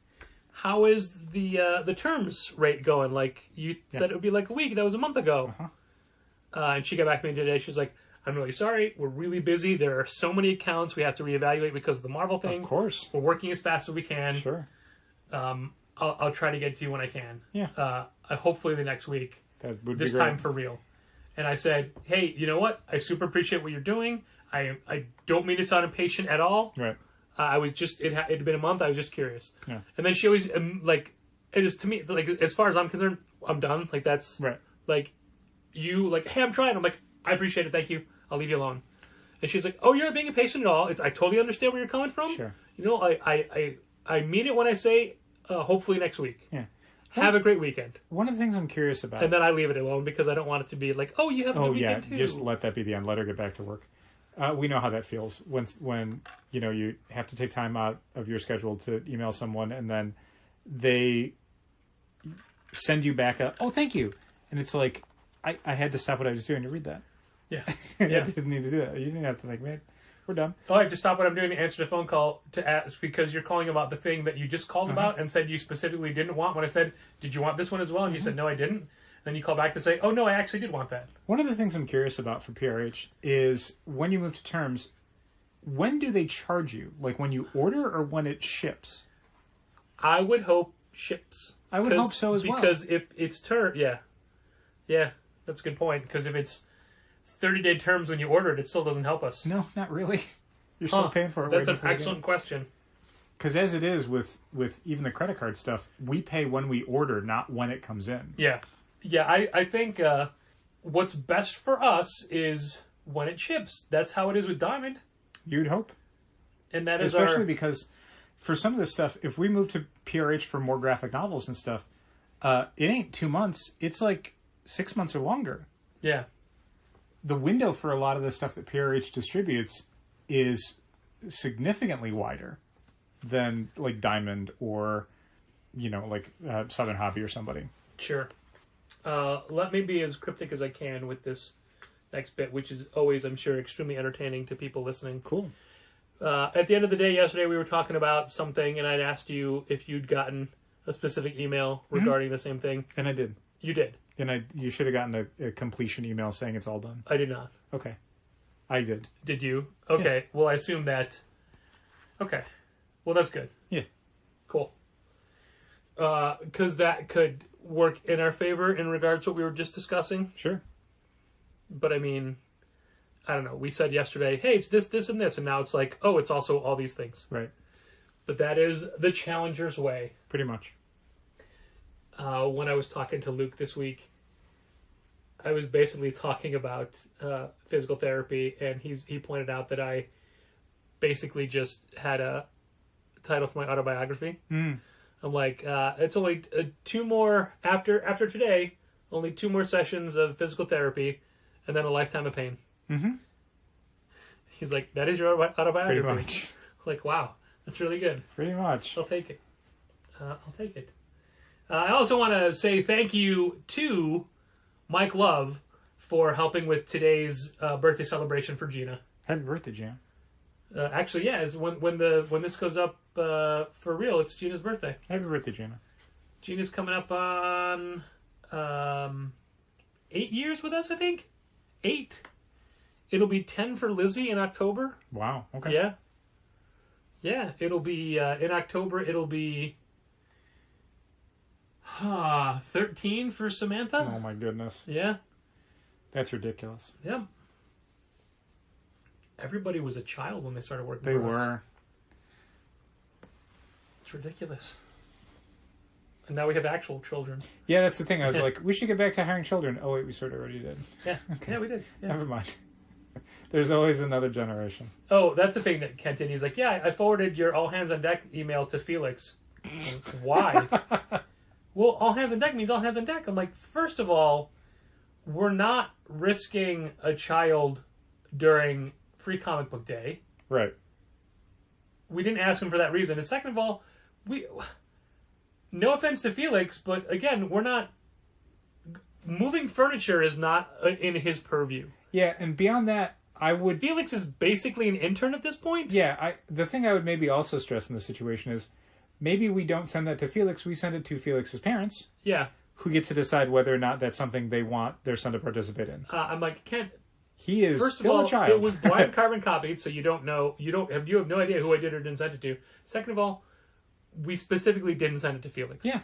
how is the terms rate going? Like, you said it would be like a week. That was a month ago. And she got back to me today. She's like, I'm really sorry. We're really busy. There are so many accounts we have to reevaluate because of the Marvel thing. Of course. We're working as fast as we can. Sure. I'll try to get to you when I can. Yeah. Hopefully the next week. That would this be great. time for real. And I said, hey, you know what? I super appreciate what you're doing. I don't mean to sound impatient at all. Right. I was just, it had been a month. I was just curious. Yeah. And then she always, like, it is to me, like, as far as I'm concerned, I'm done. Like, that's, right. Like, you, like, hey, I'm trying. I'm like, I appreciate it. Thank you. I'll leave you alone. And she's like, oh, you're not being impatient at all. I totally understand where you're coming from. Sure. You know, I mean it when I say, hopefully next week. Yeah. Have a great weekend. One of the things I'm curious about. And then I leave it alone because I don't want it to be like, oh, you have a good weekend too. Just let that be the end. Let her get back to work. We know how that feels when you have to take time out of your schedule to email someone and then they send you back oh, thank you. And it's like, I had to stop what I was doing to read that. Yeah. I Yeah. didn't need to do that. You didn't have to think, man, we're done. Oh, I have to stop what I'm doing to answer the phone call to ask because you're calling about the thing that you just called about and said you specifically didn't want. When I said, did you want this one as well? And you said, no, I didn't. Then you call back to say, oh, no, I actually did want that. One of the things I'm curious about for PRH is when you move to terms, when do they charge you? Like when you order or when it ships? I would hope ships. I would hope so as well. Because if it's yeah, that's a good point. Because if it's 30-day terms when you order it, it still doesn't help us. No, not really. You're still paying for it. That's an excellent question. Because as it is with even the credit card stuff, we pay when we order, not when it comes in. Yeah. Yeah, I think what's best for us is when it ships. That's how it is with Diamond. You'd hope. And that is especially because for some of this stuff, if we move to PRH for more graphic novels and stuff, it ain't 2 months. It's like 6 months or longer. Yeah. The window for a lot of the stuff that PRH distributes is significantly wider than like Diamond or, like Southern Hobby or somebody. Sure. Let me be as cryptic as I can with this next bit, which is always, I'm sure, extremely entertaining to people listening. Cool. At the end of the day, yesterday we were talking about something, and I'd asked you if you'd gotten a specific email regarding the same thing. And I did. You did. And you should have gotten a completion email saying it's all done. I did not. Okay. I did. Did you? Okay. Yeah. Well, I assume that... Okay. Well, that's good. Yeah. Cool. Because that could work in our favor in regards to what we were just discussing. Sure. But I mean, I don't know. We said yesterday, hey, it's this, this, and this. And now it's like, oh, it's also all these things. Right. But that is the challenger's way. Pretty much. When I was talking to Luke this week, I was basically talking about physical therapy. And he pointed out that I basically just had a title for my autobiography. Mm. I'm like, it's only 2 more after today, only 2 more sessions of physical therapy, and then a lifetime of pain. Mm-hmm. He's like, that is your autobiography. Pretty much. Like, wow, that's really good. Pretty much. I'll take it. I also want to say thank you to Mike Love for helping with today's birthday celebration for Gina. Happy birthday, Gina. Actually, yeah, is when this goes up for real, it's Gina's birthday. Happy birthday, Gina. Gina's coming up on 8 years with us, I think. 8. It'll be 10 for Lizzie in October. Wow. Okay. Yeah. Yeah, it'll be in October. It'll be 13 for Samantha. Oh my goodness. Yeah. That's ridiculous. Yeah. Everybody was a child when they started working They for us. were. It's ridiculous. And now we have actual children. Yeah, that's the thing. I was like, we should get back to hiring children. Oh, wait, we sort of already did. Yeah. Okay. Yeah, we did. Yeah. Never mind. There's always another generation. Oh, that's the thing that Kent did. He's like, yeah, I forwarded your all hands on deck email to Felix. Why? Well, all hands on deck means all hands on deck. I'm like, first of all, we're not risking a child during Free Comic Book Day. Right. We didn't ask him for that reason. And second of all, no offense to Felix, but again, we're not... Moving furniture is not in his purview. Yeah, and beyond that, I would... Felix is basically an intern at this point. Yeah, the thing I would maybe also stress in this situation is maybe we don't send that to Felix, we send it to Felix's parents. Yeah. Who get to decide whether or not that's something they want their son to participate in. I'm like, Kent... He is First still of all, a child. It was blind carbon copied, so you don't know. You have no idea who I did or didn't send it to. Second of all, we specifically didn't send it to Felix. Yeah.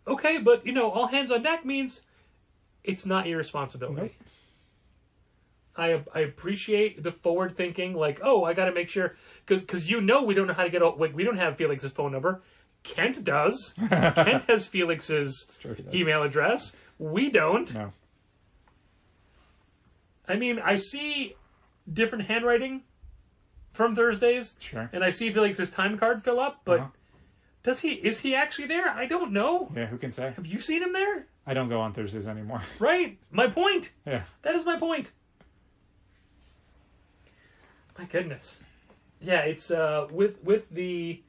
Okay, but all hands on deck means it's not your responsibility. Nope. I appreciate the forward thinking, like, oh, I got to make sure because we don't know how to get. We don't have Felix's phone number. Kent does. Kent has Felix's email address. We don't. No. I mean, I see different handwriting from Thursdays. Sure. And I see Felix's time card fill up, but is he actually there? I don't know. Yeah, who can say? Have you seen him there? I don't go on Thursdays anymore. Right. My point. Yeah. That is my point. My goodness. Yeah, it's with the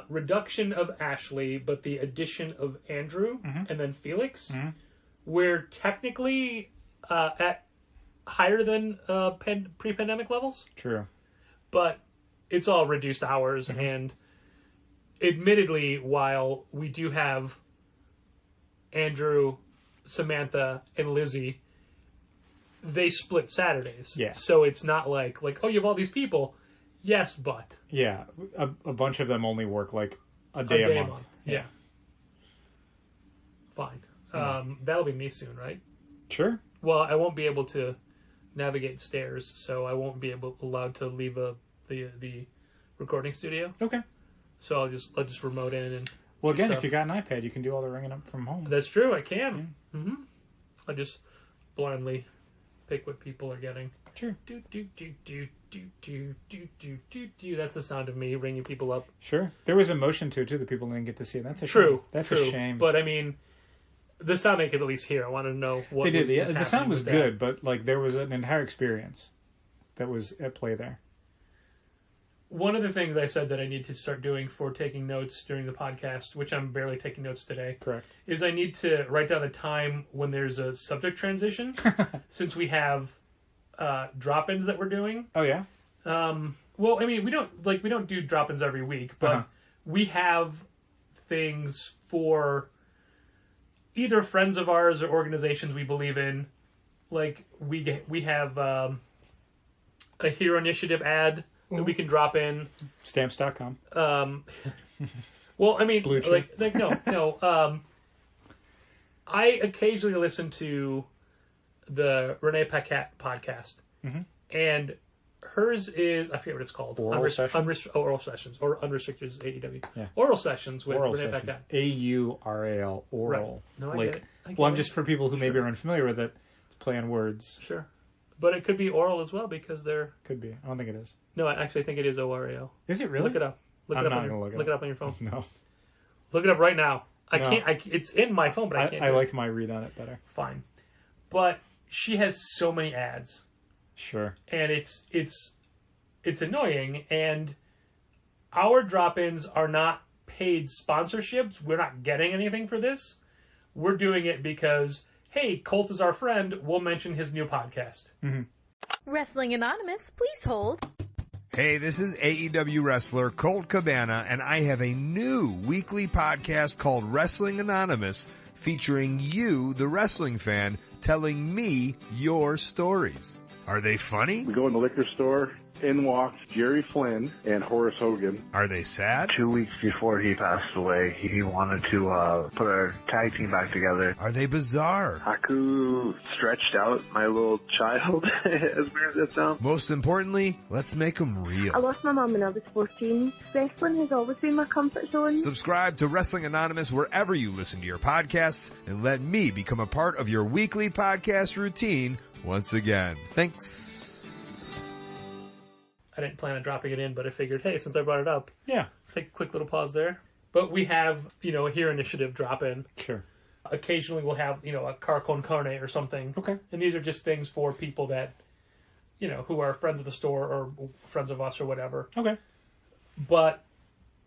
reduction of Ashley, but the addition of Andrew and then Felix, we're technically at higher than pre-pandemic levels. True. But it's all reduced hours, and admittedly, while we do have Andrew, Samantha, and Lizzie, they split Saturdays. Yeah. So it's not like, oh, you have all these people. Yes, but. Yeah. A bunch of them only work like a day a month. Yeah. Fine. That'll be me soon, right? Sure. Well, I won't be able to navigate stairs, so I won't be allowed to leave the recording studio. Okay. So I'll just remote in and. Well, again, if you got an iPad, you can do all the ringing up from home. That's true. I can. Yeah. Mm-hmm. I just blindly pick what people are getting. Sure. Do do do do do do do do do do. That's the sound of me ringing people up. Sure. There was emotion to it too that people didn't get to see. That's a true. Shame. That's true. a shame. But I mean, the sound they could at least hear. I want to know what they did. Was the sound was good, but like there was an entire experience that was at play there. One of the things I said that I need to start doing for taking notes during the podcast, which I'm barely taking notes today, correct, is I need to write down the time when there's a subject transition, since we have drop-ins that we're doing. Oh yeah. Well, I mean, we don't do drop-ins every week, but we have things for either friends of ours or organizations we believe in. Like we have a Hero Initiative ad that we can drop in. Stamps.com. Well, I mean, Blue like no. I occasionally listen to the Renee Paquette podcast, and hers is, I forget what it's called. Oral Sessions? Oral Sessions, or Unrestricted is AEW. Yeah. Oral Sessions with Oral Renee Sessions. Paquette. AURAL. Oral. Right. No, I like, get it. I'm just for people who maybe are unfamiliar with it. It's play on words. Sure. But it could be oral as well because they're... Could be. I don't think it is. No, I actually think it is ORAL. Is it really? Look it up. I'm not going to look it up. Look it up on your phone. No. Look it up right now. I No. can't. It's in my phone, but I can't. I like my read on it better. Fine. But she has so many ads. Sure. And it's annoying. And our drop-ins are not paid sponsorships. We're not getting anything for this. We're doing it because, hey, Colt is our friend. We'll mention his new podcast. Mm-hmm. Wrestling Anonymous, please hold. Hey, this is AEW wrestler Colt Cabana, and I have a new weekly podcast called Wrestling Anonymous, featuring you, the wrestling fan, telling me your stories. Are they funny? We go in the liquor store. In walked Jerry Flynn and Horace Hogan. Are they sad? 2 weeks before he passed away, he wanted to put our tag team back together. Are they bizarre? Haku stretched out my little child, as weird as that sounds. Most importantly, let's make them real. I lost my mum when I was 14. Wrestling has always been my comfort zone. Subscribe to Wrestling Anonymous wherever you listen to your podcasts, and let me become a part of your weekly podcast routine once again. Thanks. I didn't plan on dropping it in, but I figured, hey, since I brought it up, Yeah. take a quick little pause there. But we have, a Hero Initiative drop in. Sure. Occasionally we'll have, a car con carne or something. Okay. And these are just things for people that, who are friends of the store or friends of us or whatever. Okay. But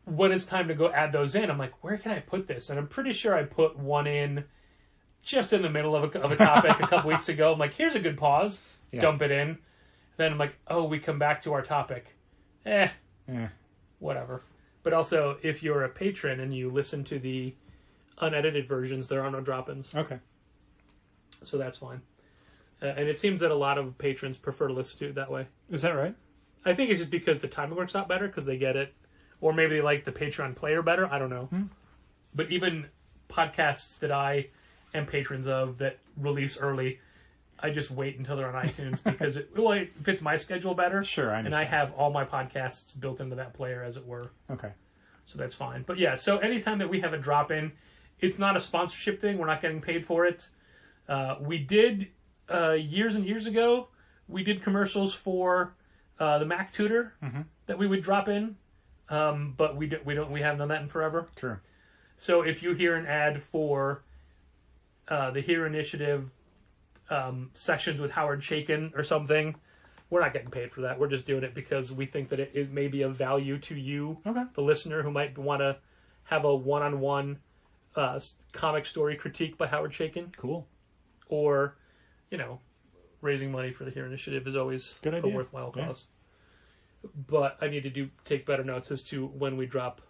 when it's time to go add those in, I'm like, where can I put this? And I'm pretty sure I put one in just in the middle of a topic a couple weeks ago. I'm like, here's a good pause. Yeah. Dump it in. Then I'm like, oh, we come back to our topic. Whatever. But also, if you're a patron and you listen to the unedited versions, there are no drop-ins. Okay. So that's fine. And it seems that a lot of patrons prefer to listen to it that way. Is that right? I think it's just because the timing works out better because they get it. Or maybe they like the Patreon player better. I don't know. But even podcasts that I am patrons of that release early, I just wait until they're on iTunes because it fits my schedule better. Sure, I understand. And I have all my podcasts built into that player, as it were. Okay. So that's fine. But yeah, so anytime that we have a drop-in, it's not a sponsorship thing. We're not getting paid for it. We did, years and years ago, we did commercials for the Mac Tutor that we would drop in. But we haven't done that in forever. True. So if you hear an ad for the Hero Initiative sessions with Howard Chaykin or something, we're not getting paid for that. We're just doing it because we think that it may be of value to you, the listener, who might want to have a one-on-one comic story critique by Howard Chaykin. Cool. or, raising money for the Here Initiative is always Good a idea. worthwhile Yeah. cause. But I need to take better notes as to when to drop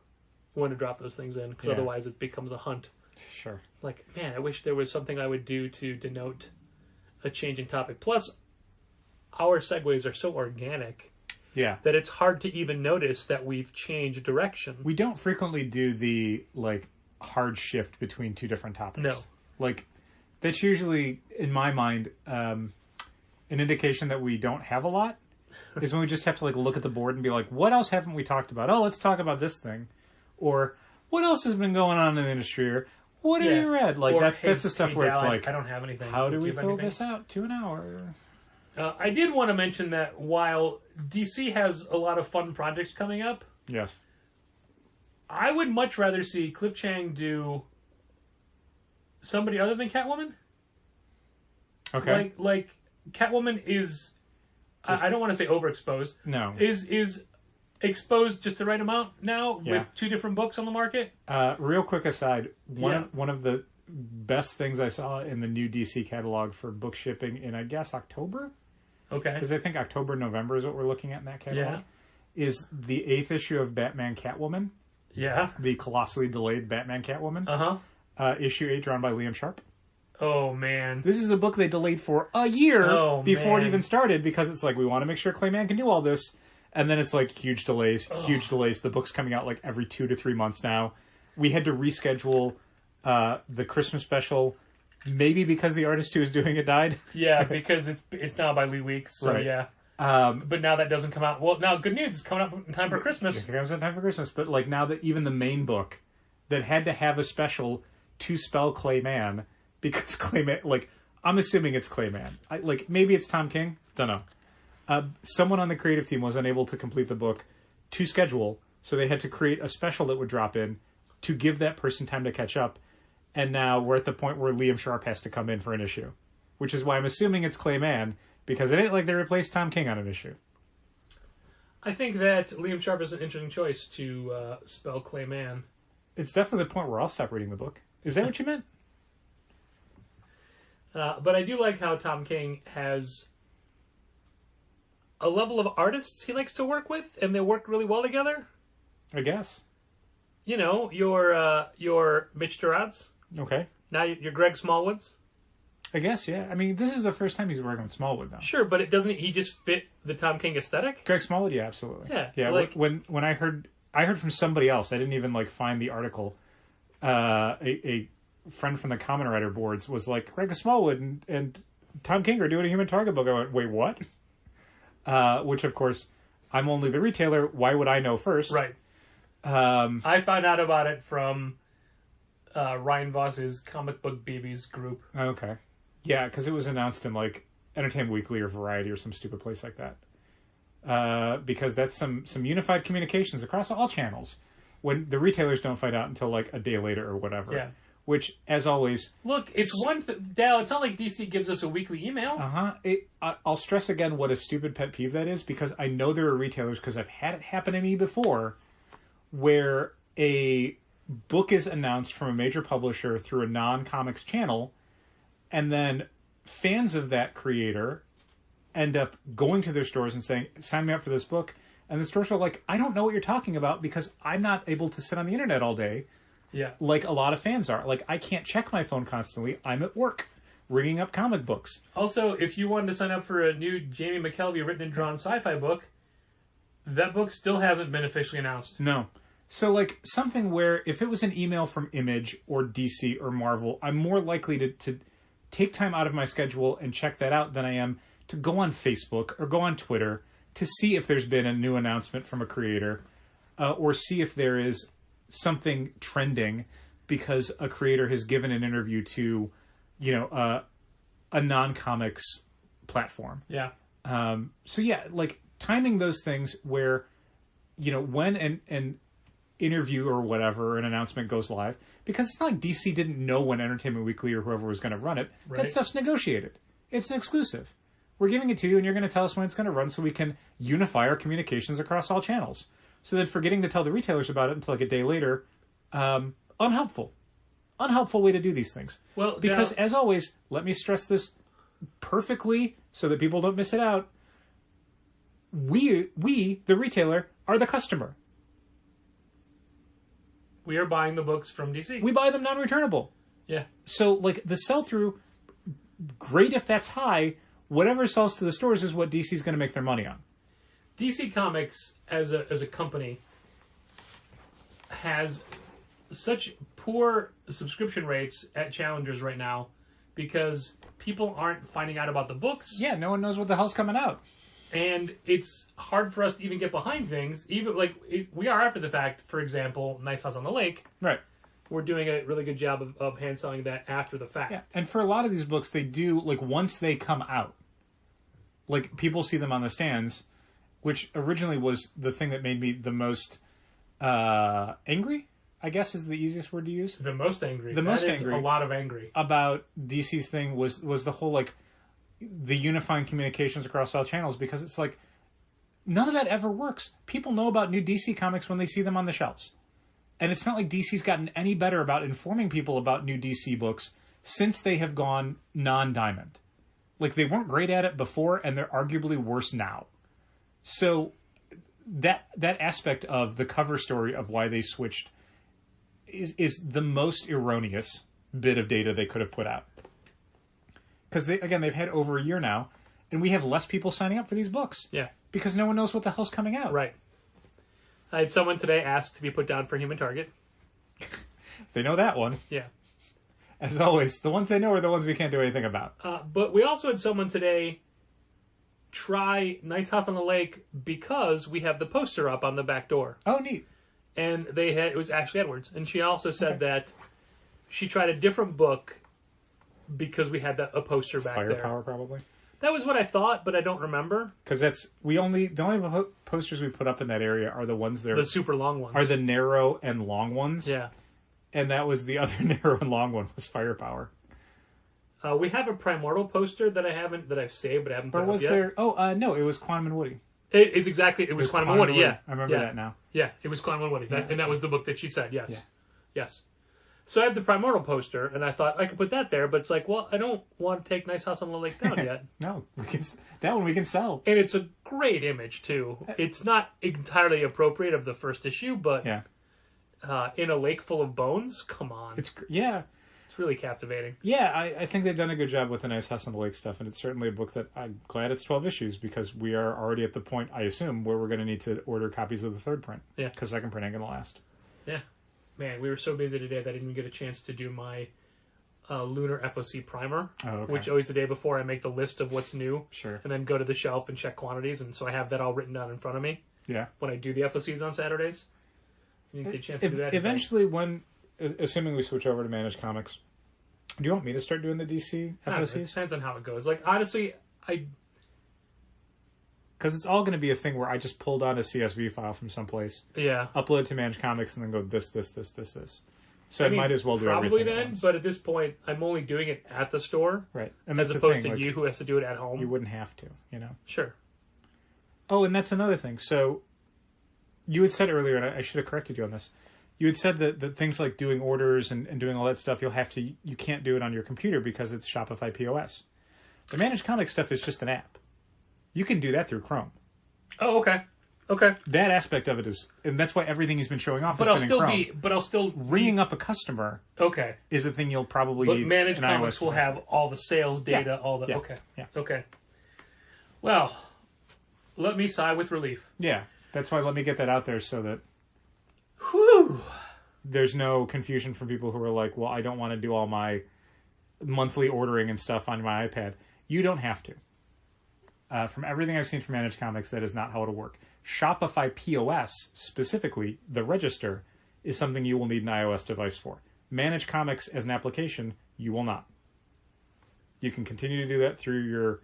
those things in, because otherwise it becomes a hunt. Sure. Like, man, I wish there was something I would do to denote a change in topic. Plus, our segues are so organic that it's hard to even notice that we've changed direction. We don't frequently do the, hard shift between two different topics. No. That's usually, in my mind, an indication that we don't have a lot, is when we just have to, look at the board and be like, what else haven't we talked about? Oh, let's talk about this thing. Or, what else has been going on in the industry? Or, what have you read? That's the stuff where it's I don't have anything. How do we fill this out to an hour? I did want to mention that while DC has a lot of fun projects coming up, yes, I would much rather see Cliff Chang do somebody other than Catwoman. Okay. Like Catwoman is, I don't want to say overexposed. No. Is exposed just the right amount now with two different books on the market. Real quick aside, one of the best things I saw in the new DC catalog for book shipping in, I guess, October. Okay. Because I think October, November is what we're looking at in that catalog. Is the 8th issue of Batman Catwoman. Yeah. The colossally delayed Batman Catwoman. Uh-huh. Issue 8 drawn by Liam Sharp. Oh, man. This is a book they delayed for a year before man. it even started, because it's we want to make sure Clayman can do all this. And then it's huge delays. The book's coming out every 2 to 3 months now. We had to reschedule the Christmas special, maybe because the artist who was doing it died. Yeah, because it's now by Lee Weeks, so right. yeah. But now that doesn't come out. Well, now good news, it's coming up in time for Christmas. It comes in time for Christmas, but now that even the main book that had to have a special to spell Clayman, because Clayman, I'm assuming it's Clayman. Maybe it's Tom King. Don't know. Someone on the creative team was unable to complete the book to schedule, so they had to create a special that would drop in to give that person time to catch up. And now we're at the point where Liam Sharp has to come in for an issue, which is why I'm assuming it's Clayman, because it ain't like they replaced Tom King on an issue. I think that Liam Sharp is an interesting choice to spell Clayman. It's definitely the point where I'll stop reading the book. Is that what you meant? But I do like how Tom King has a level of artists he likes to work with, and they work really well together. I guess. Your Mitch Gerads. Okay. Now you're Greg Smallwoods. I guess, yeah. I mean, this is the first time he's working with Smallwood, though. Sure, but doesn't he just fit the Tom King aesthetic? Greg Smallwood, yeah, absolutely. Yeah. Yeah, when I heard from somebody else, I didn't even find the article. A friend from the Common Writer boards was like, Greg Smallwood and Tom King are doing a Human Target book. I went, wait, what? Which, of course, I'm only the retailer. Why would I know first? Right. I found out about it from Ryan Voss's Comic Book Babies group. Okay. Yeah, because it was announced in Entertainment Weekly or Variety or some stupid place like that. Because that's some unified communications across all channels when the retailers don't find out until a day later or whatever. Yeah. Which, as always... Look, it's Dal, it's not like DC gives us a weekly email. I'll stress again what a stupid pet peeve that is, because I know there are retailers, because I've had it happen to me before, where a book is announced from a major publisher through a non-comics channel, and then fans of that creator end up going to their stores and saying, sign me up for this book. And the stores are like, I don't know what you're talking about because I'm not able to sit on the internet all day. Yeah. Like a lot of fans are. I can't check my phone constantly. I'm at work, ringing up comic books. Also, if you wanted to sign up for a new Jamie McKelvey written and drawn sci-fi book, that book still hasn't been officially announced. No. So, something where if it was an email from Image or DC or Marvel, I'm more likely to take time out of my schedule and check that out than I am to go on Facebook or go on Twitter to see if there's been a new announcement from a creator or see if there is something trending because a creator has given an interview to, a non-comics platform. Yeah. So, yeah, timing those things where, when an interview or whatever, an announcement goes live, because it's not like DC didn't know when Entertainment Weekly or whoever was going to run it. Right. That stuff's negotiated. It's an exclusive. We're giving it to you, and you're going to tell us when it's going to run so we can unify our communications across all channels. So then forgetting to tell the retailers about it until a day later, unhelpful. unhelpful way to do these things. Well, because now, as always, let me stress this perfectly so that people don't miss it out. We, the retailer, are the customer. we are buying the books from DC. We buy them non-returnable. Yeah. So, like, the sell-through, great if that's high. Whatever sells to the stores is what DC's going to make their money on. DC Comics, as a company, has such poor subscription rates at Challengers right now because people aren't finding out about the books. Yeah, no one knows what the hell's coming out. And it's hard for us to even get behind things. Even we are after the fact. For example, Nice House on the Lake. Right. We're doing a really good job of hand selling that after the fact. Yeah, and for a lot of these books, they do, like, once they come out, like, people see them on the stands, which originally was the thing that made me the most angry, I guess is the easiest word to use. The most angry. The most That is angry. A lot of angry. About DC's thing was the whole, like, the unifying communications across all channels, because it's like, none of that ever works. People know about new DC comics when they see them on the shelves. And it's not like DC's gotten any better about informing people about new DC books since they have gone non-Diamond. Like, they weren't great at it before, and they're arguably worse now. So that aspect of the cover story of why they switched is the most erroneous bit of data they could have put out. Because, they've had over a year now, and we have less people signing up for these books. Yeah. Because no one knows what the hell's coming out. Right. I had someone today ask to be put down for Human Target. They know that one. Yeah. As always, the ones they know are the ones we can't do anything about. But we also had someone today try Nice House on the Lake because we have the poster up on the back door. Oh, neat. And it was Ashley Edwards. And she also said that she tried a different book because we had a poster back there. Firepower, probably. That was what I thought, but I don't remember. Because the only posters we put up in that area are the ones that the super long ones. Are the narrow and long ones. Yeah. And that was the other narrow and long one was Firepower. We have a Primordial poster that I've saved but I haven't put up yet. There? Oh, no, it was Quantum and Woody. It was Quantum and Woody, yeah. I remember that now. Yeah, it was Quantum and Woody. And that was the book that she said, yes. Yeah. Yes. So I have the Primordial poster, and I thought I could put that there, but it's like, well, I don't want to take Nice House on the Lake down yet. No, that one we can sell. And it's a great image, too. It's not entirely appropriate of the first issue, but in a lake full of bones, come on. It's really captivating. Yeah, I think they've done a good job with the Nice House on the Lake stuff, and it's certainly a book that I'm glad it's 12 issues, because we are already at the point, I assume, where we're going to need to order copies of the third print. Yeah. Because second print ain't going to last. Yeah. Man, we were so busy today that I didn't even get a chance to do my Lunar FOC primer, which always the day before I make the list of what's new, and then go to the shelf and check quantities, and so I have that all written down in front of me. Yeah. When I do the FOCs on Saturdays, you get a chance to do that. Eventually, assuming we switch over to Managed Comics, do you want me to start doing the DC FOCs? It depends on how it goes. Like, honestly, because it's all going to be a thing where I just pull down a CSV file from someplace, upload it to Managed Comics, and then go this. So I might as well do everything then, at once. But at this point, I'm only doing it at the store, right? And as opposed to you who has to do it at home. You wouldn't have to, Sure. Oh, and that's another thing. So you had said earlier, and I should have corrected you on this. You had said that things like doing orders and doing all that stuff, you can't do it on your computer because it's Shopify POS. The Managed Comics stuff is just an app. You can do that through Chrome. Oh, okay. Okay. That aspect of it is, and that's why everything he's been showing off has been in Chrome. But I'll still ringing up a customer. Okay. Is a thing you'll probably need. But Managed Comics will have all the sales data, all the. Yeah. Okay. Yeah. Okay. Well, let me sigh with relief. Yeah, that's why let me get that out there so that. Whew. There's no confusion from people who are like, well, I don't want to do all my monthly ordering and stuff on my iPad. You don't have to. From everything I've seen from Managed Comics, that is not how it'll work. Shopify POS, specifically, the register, is something you will need an iOS device for. Managed Comics as an application, you will not. You can continue to do that through your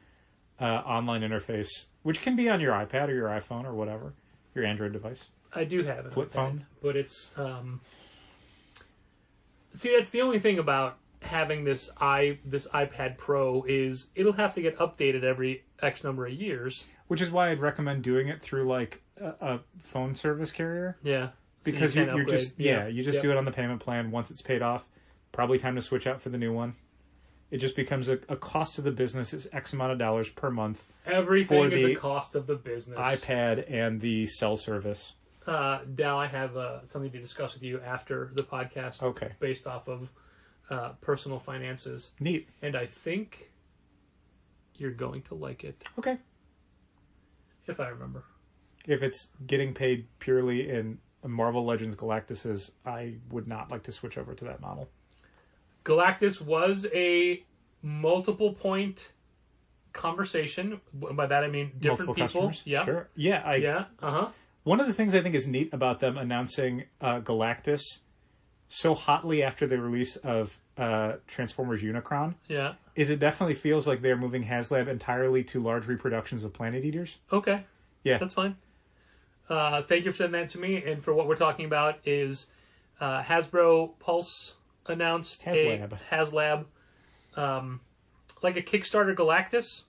online interface, which can be on your iPad or your iPhone or whatever, your Android device. I do have it. Flip phone. But it's... See, that's the only thing about having this iPad Pro is it'll have to get updated every X number of years. Which is why I'd recommend doing it through like a phone service carrier. Yeah. Because you're just you just do it on the payment plan once it's paid off. Probably time to switch out for the new one. It just becomes a cost of the business is X amount of dollars per month. Everything for is a the cost of the business. iPad and the cell service. Dal, I have something to discuss with you after the podcast. Okay. Based off of personal finances. Neat. And I think you're going to like it. Okay. If I remember. If it's getting paid purely in Marvel Legends Galactus's, I would not like to switch over to that model. Galactus was a multiple point conversation. By that I mean different Multiple people. customers? Yeah. Sure. Yeah. Yeah. Uh-huh. One of the things I think is neat about them announcing Galactus so hotly after the release of Transformers Unicron Yeah. is it definitely feels like they're moving HasLab entirely to large reproductions of Planet Eaters. Okay. Yeah. That's fine. Thank you for sending that to me. And for what we're talking about is Hasbro Pulse announced HasLab, like a Kickstarter Galactus.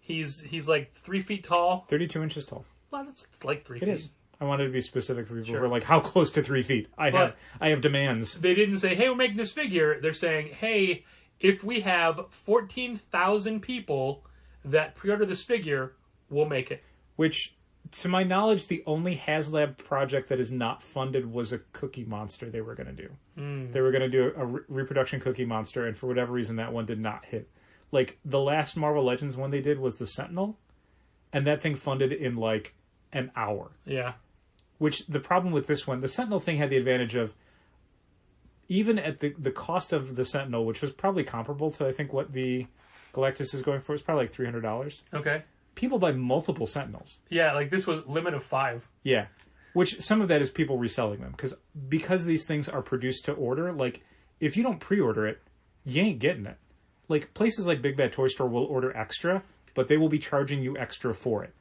He's like 3 feet tall. 32 inches tall. Well, that's like 3 feet. It is. I wanted to be specific for people Sure. who are like, how close to 3 feet? I have demands. They didn't say, hey, we're making this figure. They're saying, hey, if we have 14,000 people that pre-order this figure, we'll make it. Which, to my knowledge, the only HasLab project that is not funded was a Cookie Monster they were going to do. They were going to do a reproduction Cookie Monster, and for whatever reason, that one did not hit. Like, the last Marvel Legends one they did was the Sentinel, and that thing funded in, like, an hour. Yeah. Which, the problem with this one, the Sentinel thing had the advantage of, even at the cost of the Sentinel, which was probably comparable to, I think, what the Galactus is going for, it's probably like $300. Okay. People buy multiple Sentinels. Yeah, like this was limit of 5. Yeah. Which, some of that is people reselling them. Because these things are produced to order, like, if you don't pre-order it, you ain't getting it. Like, places like Big Bad Toy Store will order extra, but they will be charging you extra for it.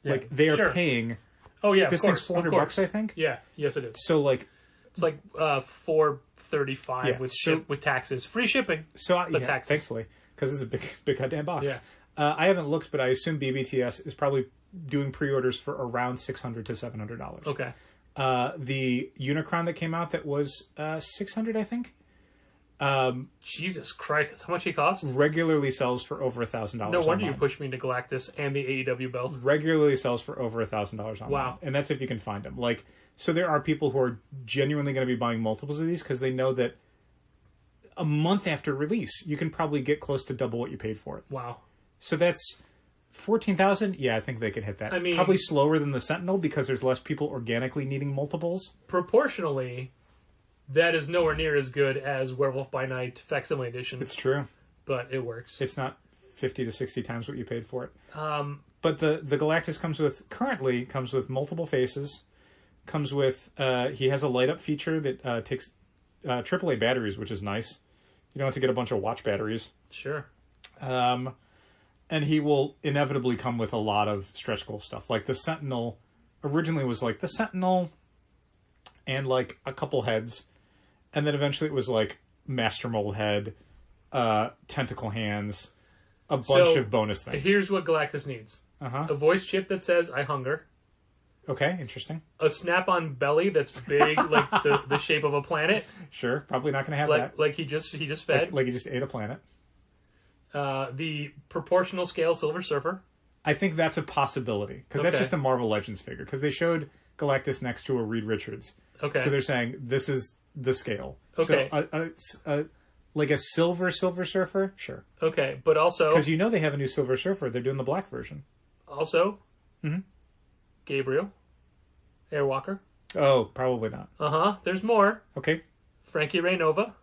Yeah. Like, they are Sure. paying... Oh, yeah, This of course, thing's $400, I think? Yeah, yes it is. So, like... It's like $435 Yeah, with taxes. Free shipping, So, but yeah, taxes. thankfully, because it's a big goddamn box. Yeah. I haven't looked, but I assume BBTS is probably doing pre-orders for around $600 to $700. Okay. The Unicron that came out that was $600, I think. Jesus Christ, that's how much he costs? Regularly sells for over $1,000. No wonder online. you pushed me into Galactus and the AEW belt. Regularly sells for over $1,000 online. Wow. And that's if you can find them. Like, so there are people who are genuinely going to be buying multiples of these because they know that a month after release, you can probably get close to double what you paid for it. Wow. So that's 14,000. Yeah, I think they could hit that. I mean, probably slower than the Sentinel because there's less people organically needing multiples. Proportionally, that is nowhere near as good as Werewolf by Night Facsimile Edition. It's true. But it works. It's not 50 to 60 times what you paid for it. But the Galactus currently comes with multiple faces. Comes with he has a light up feature that takes AAA batteries, which is nice. You don't have to get a bunch of watch batteries. Sure. And he will inevitably come with a lot of stretch goal stuff. Like the Sentinel originally was like the Sentinel and like a couple heads. And then eventually it was like Master Mold head, tentacle hands, a bunch of bonus things. Here's what Galactus needs. A voice chip that says, I hunger. Okay, interesting. A snap-on belly that's big, like the shape of a planet. Sure, probably not going to have like, that. Like he just fed. Like he just ate a planet. The proportional scale Silver Surfer. I think that's a possibility, because that's just a Marvel Legends figure, because they showed Galactus next to a Reed Richards. Okay. So they're saying, this is the scale. Okay. So, like a Silver Surfer? Sure. Okay, but also... Because you know they have a new Silver Surfer. They're doing the black version. Also... Gabriel. Airwalker. Oh, probably not. There's more. Okay. Frankie Ray Nova.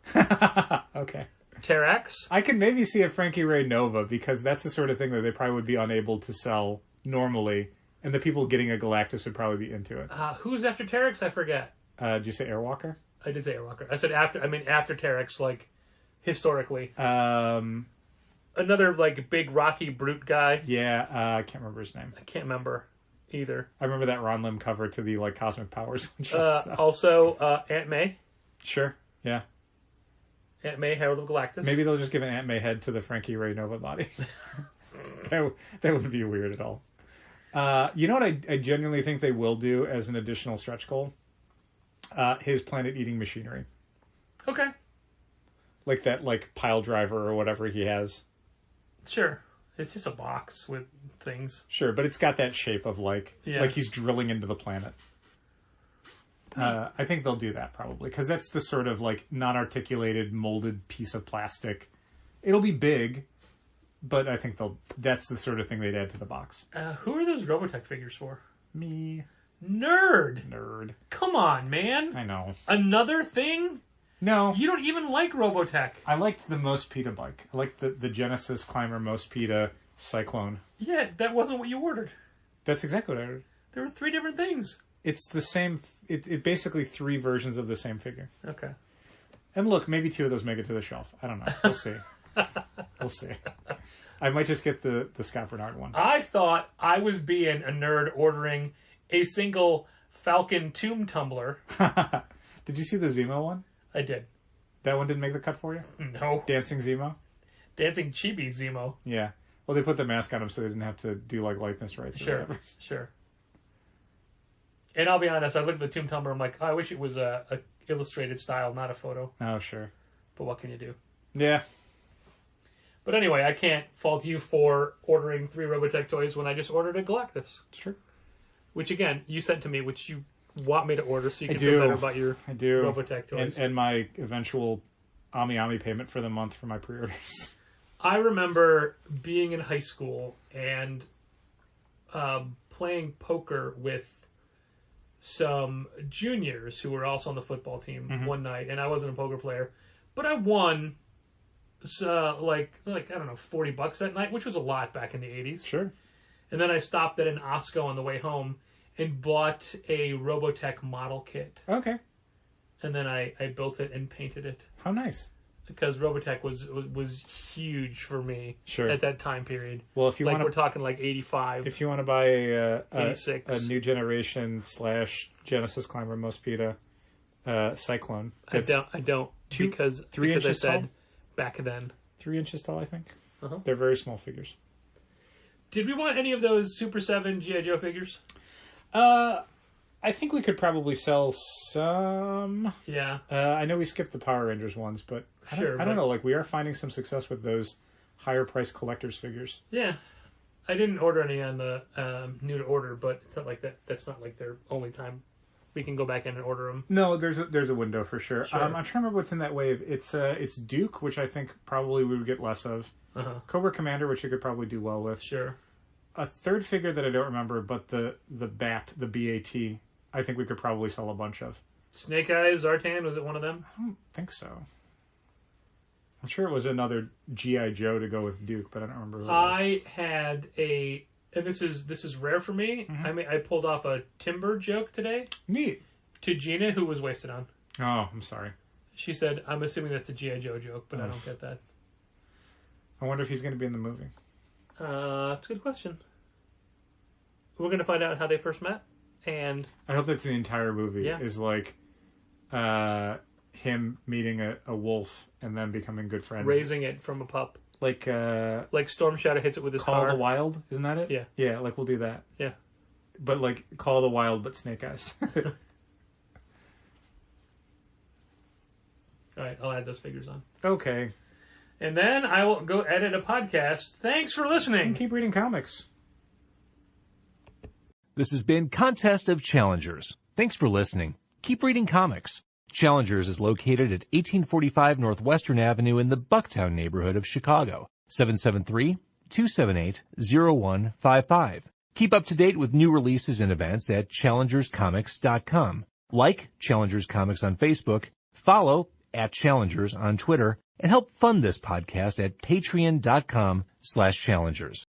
Okay. Terrax. I could maybe see a Frankie Ray Nova, because that's the sort of thing that they probably would be unable to sell normally, and the people getting a Galactus would probably be into it. Who's after Terrax? I forget. Did you say Airwalker? I did say Airwalker. I said after. I mean after Terrax, like historically. Another like big rocky brute guy. Yeah, I can't remember his name. I can't remember either. I remember that Ron Lim cover to the like Cosmic Powers. Also, Aunt May. Sure. Yeah. Aunt May, Herald of Galactus. Maybe they'll just give an Aunt May head to the Frankie Ray Nova body. that wouldn't be weird at all. You know what I genuinely think they will do as an additional stretch goal? His planet-eating machinery. Okay. like that like pile driver or whatever he has. Sure. It's just a box with things. Sure, but it's got that shape of like he's drilling into the planet. I think they'll do that probably because that's the sort of like non-articulated molded piece of plastic. It'll be big, but I think that's the sort of thing they'd add to the box. Who are those Robotech figures for? Me. Nerd. Come on, man. I know. Another thing? No. You don't even like Robotech. I liked the Mospeada bike. I liked the Genesis Climber Mospeada Cyclone. Yeah, that wasn't what you ordered. That's exactly what I ordered. There were 3 different things. It's the same. It basically 3 versions of the same figure. Okay. And look, maybe 2 of those make it to the shelf. I don't know. We'll see. We'll see. I might just get the Scott Bernard one. I thought I was being a nerd ordering a single Falcon Tomb Tumbler. Did you see the Zemo one? I did. That one didn't make the cut for you? No. Dancing Zemo? Dancing Chibi Zemo. Yeah. Well, they put the mask on him so they didn't have to do like likeness rights. Sure. And I'll be honest, I looked at the Tomb Tumbler, I'm like, oh, I wish it was a illustrated style, not a photo. Oh, sure. But what can you do? Yeah. But anyway, I can't fault you for ordering 3 Robotech toys when I just ordered a Galactus. It's true. Which, again, you sent to me, which you want me to order so you can feel better about your Robotech toys. And my eventual Ami payment for the month for my pre-orders. I remember being in high school and playing poker with some juniors who were also on the football team one night, and I wasn't a poker player, but I won like I don't know, $40 that night, which was a lot back in the 80s. Sure. And then I stopped at an Osco on the way home and bought a Robotech model kit. Okay. And then I built it and painted it. How nice. Because Robotech was huge for me at that time period. Well, if you want, we're talking like 85. If you want to buy 86. a new generation / Genesis Climber Mospeada Cyclone, I don't 3 because inches I said tall? back then 3 inches tall, I think. Uh-huh. They're very small figures. Did we want any of those Super 7 G.I. Joe figures? I think we could probably sell some. Yeah. I know we skipped the Power Rangers ones, but I don't know. Like, we are finding some success with those higher priced collector's figures. Yeah. I didn't order any on the new to order, but it's not like that. That's not like their only time. We can go back in and order them. No, there's a window for sure. Sure. I'm trying to remember what's in that wave. It's Duke, which I think probably we would get less of. Uh-huh. Cobra Commander, which you could probably do well with. Sure. A third figure that I don't remember, but the BAT, the BAT, I think we could probably sell a bunch of. Snake Eyes, Zartan, was it one of them? I don't think so. I'm sure it was another G.I. Joe to go with Duke, but I don't remember who it was. I had and this is rare for me. Mm-hmm. I pulled off a Timber joke today. Neat. To Gina, who was wasted on. Oh, I'm sorry. She said, I'm assuming that's a G.I. Joe joke, but I don't get that. I wonder if he's going to be in the movie. That's a good question. We're going to find out how they first met, and I hope that's the entire movie. Yeah. Is like him meeting a wolf and then becoming good friends. Raising it from a pup. Like Storm Shadow hits it with his Call car. of the Wild, isn't that it? Yeah. Yeah, like we'll do that. Yeah. But like Call of the Wild, but Snake Eyes. All right, I'll add those figures on. Okay. And then I will go edit a podcast. Thanks for listening. And keep reading comics. This has been Contest of Challengers. Thanks for listening. Keep reading comics. Challengers is located at 1845 Northwestern Avenue in the Bucktown neighborhood of Chicago. 773-278-0155. Keep up to date with new releases and events at challengerscomics.com. Like Challengers Comics on Facebook, follow @Challengers on Twitter, and help fund this podcast at patreon.com/challengers.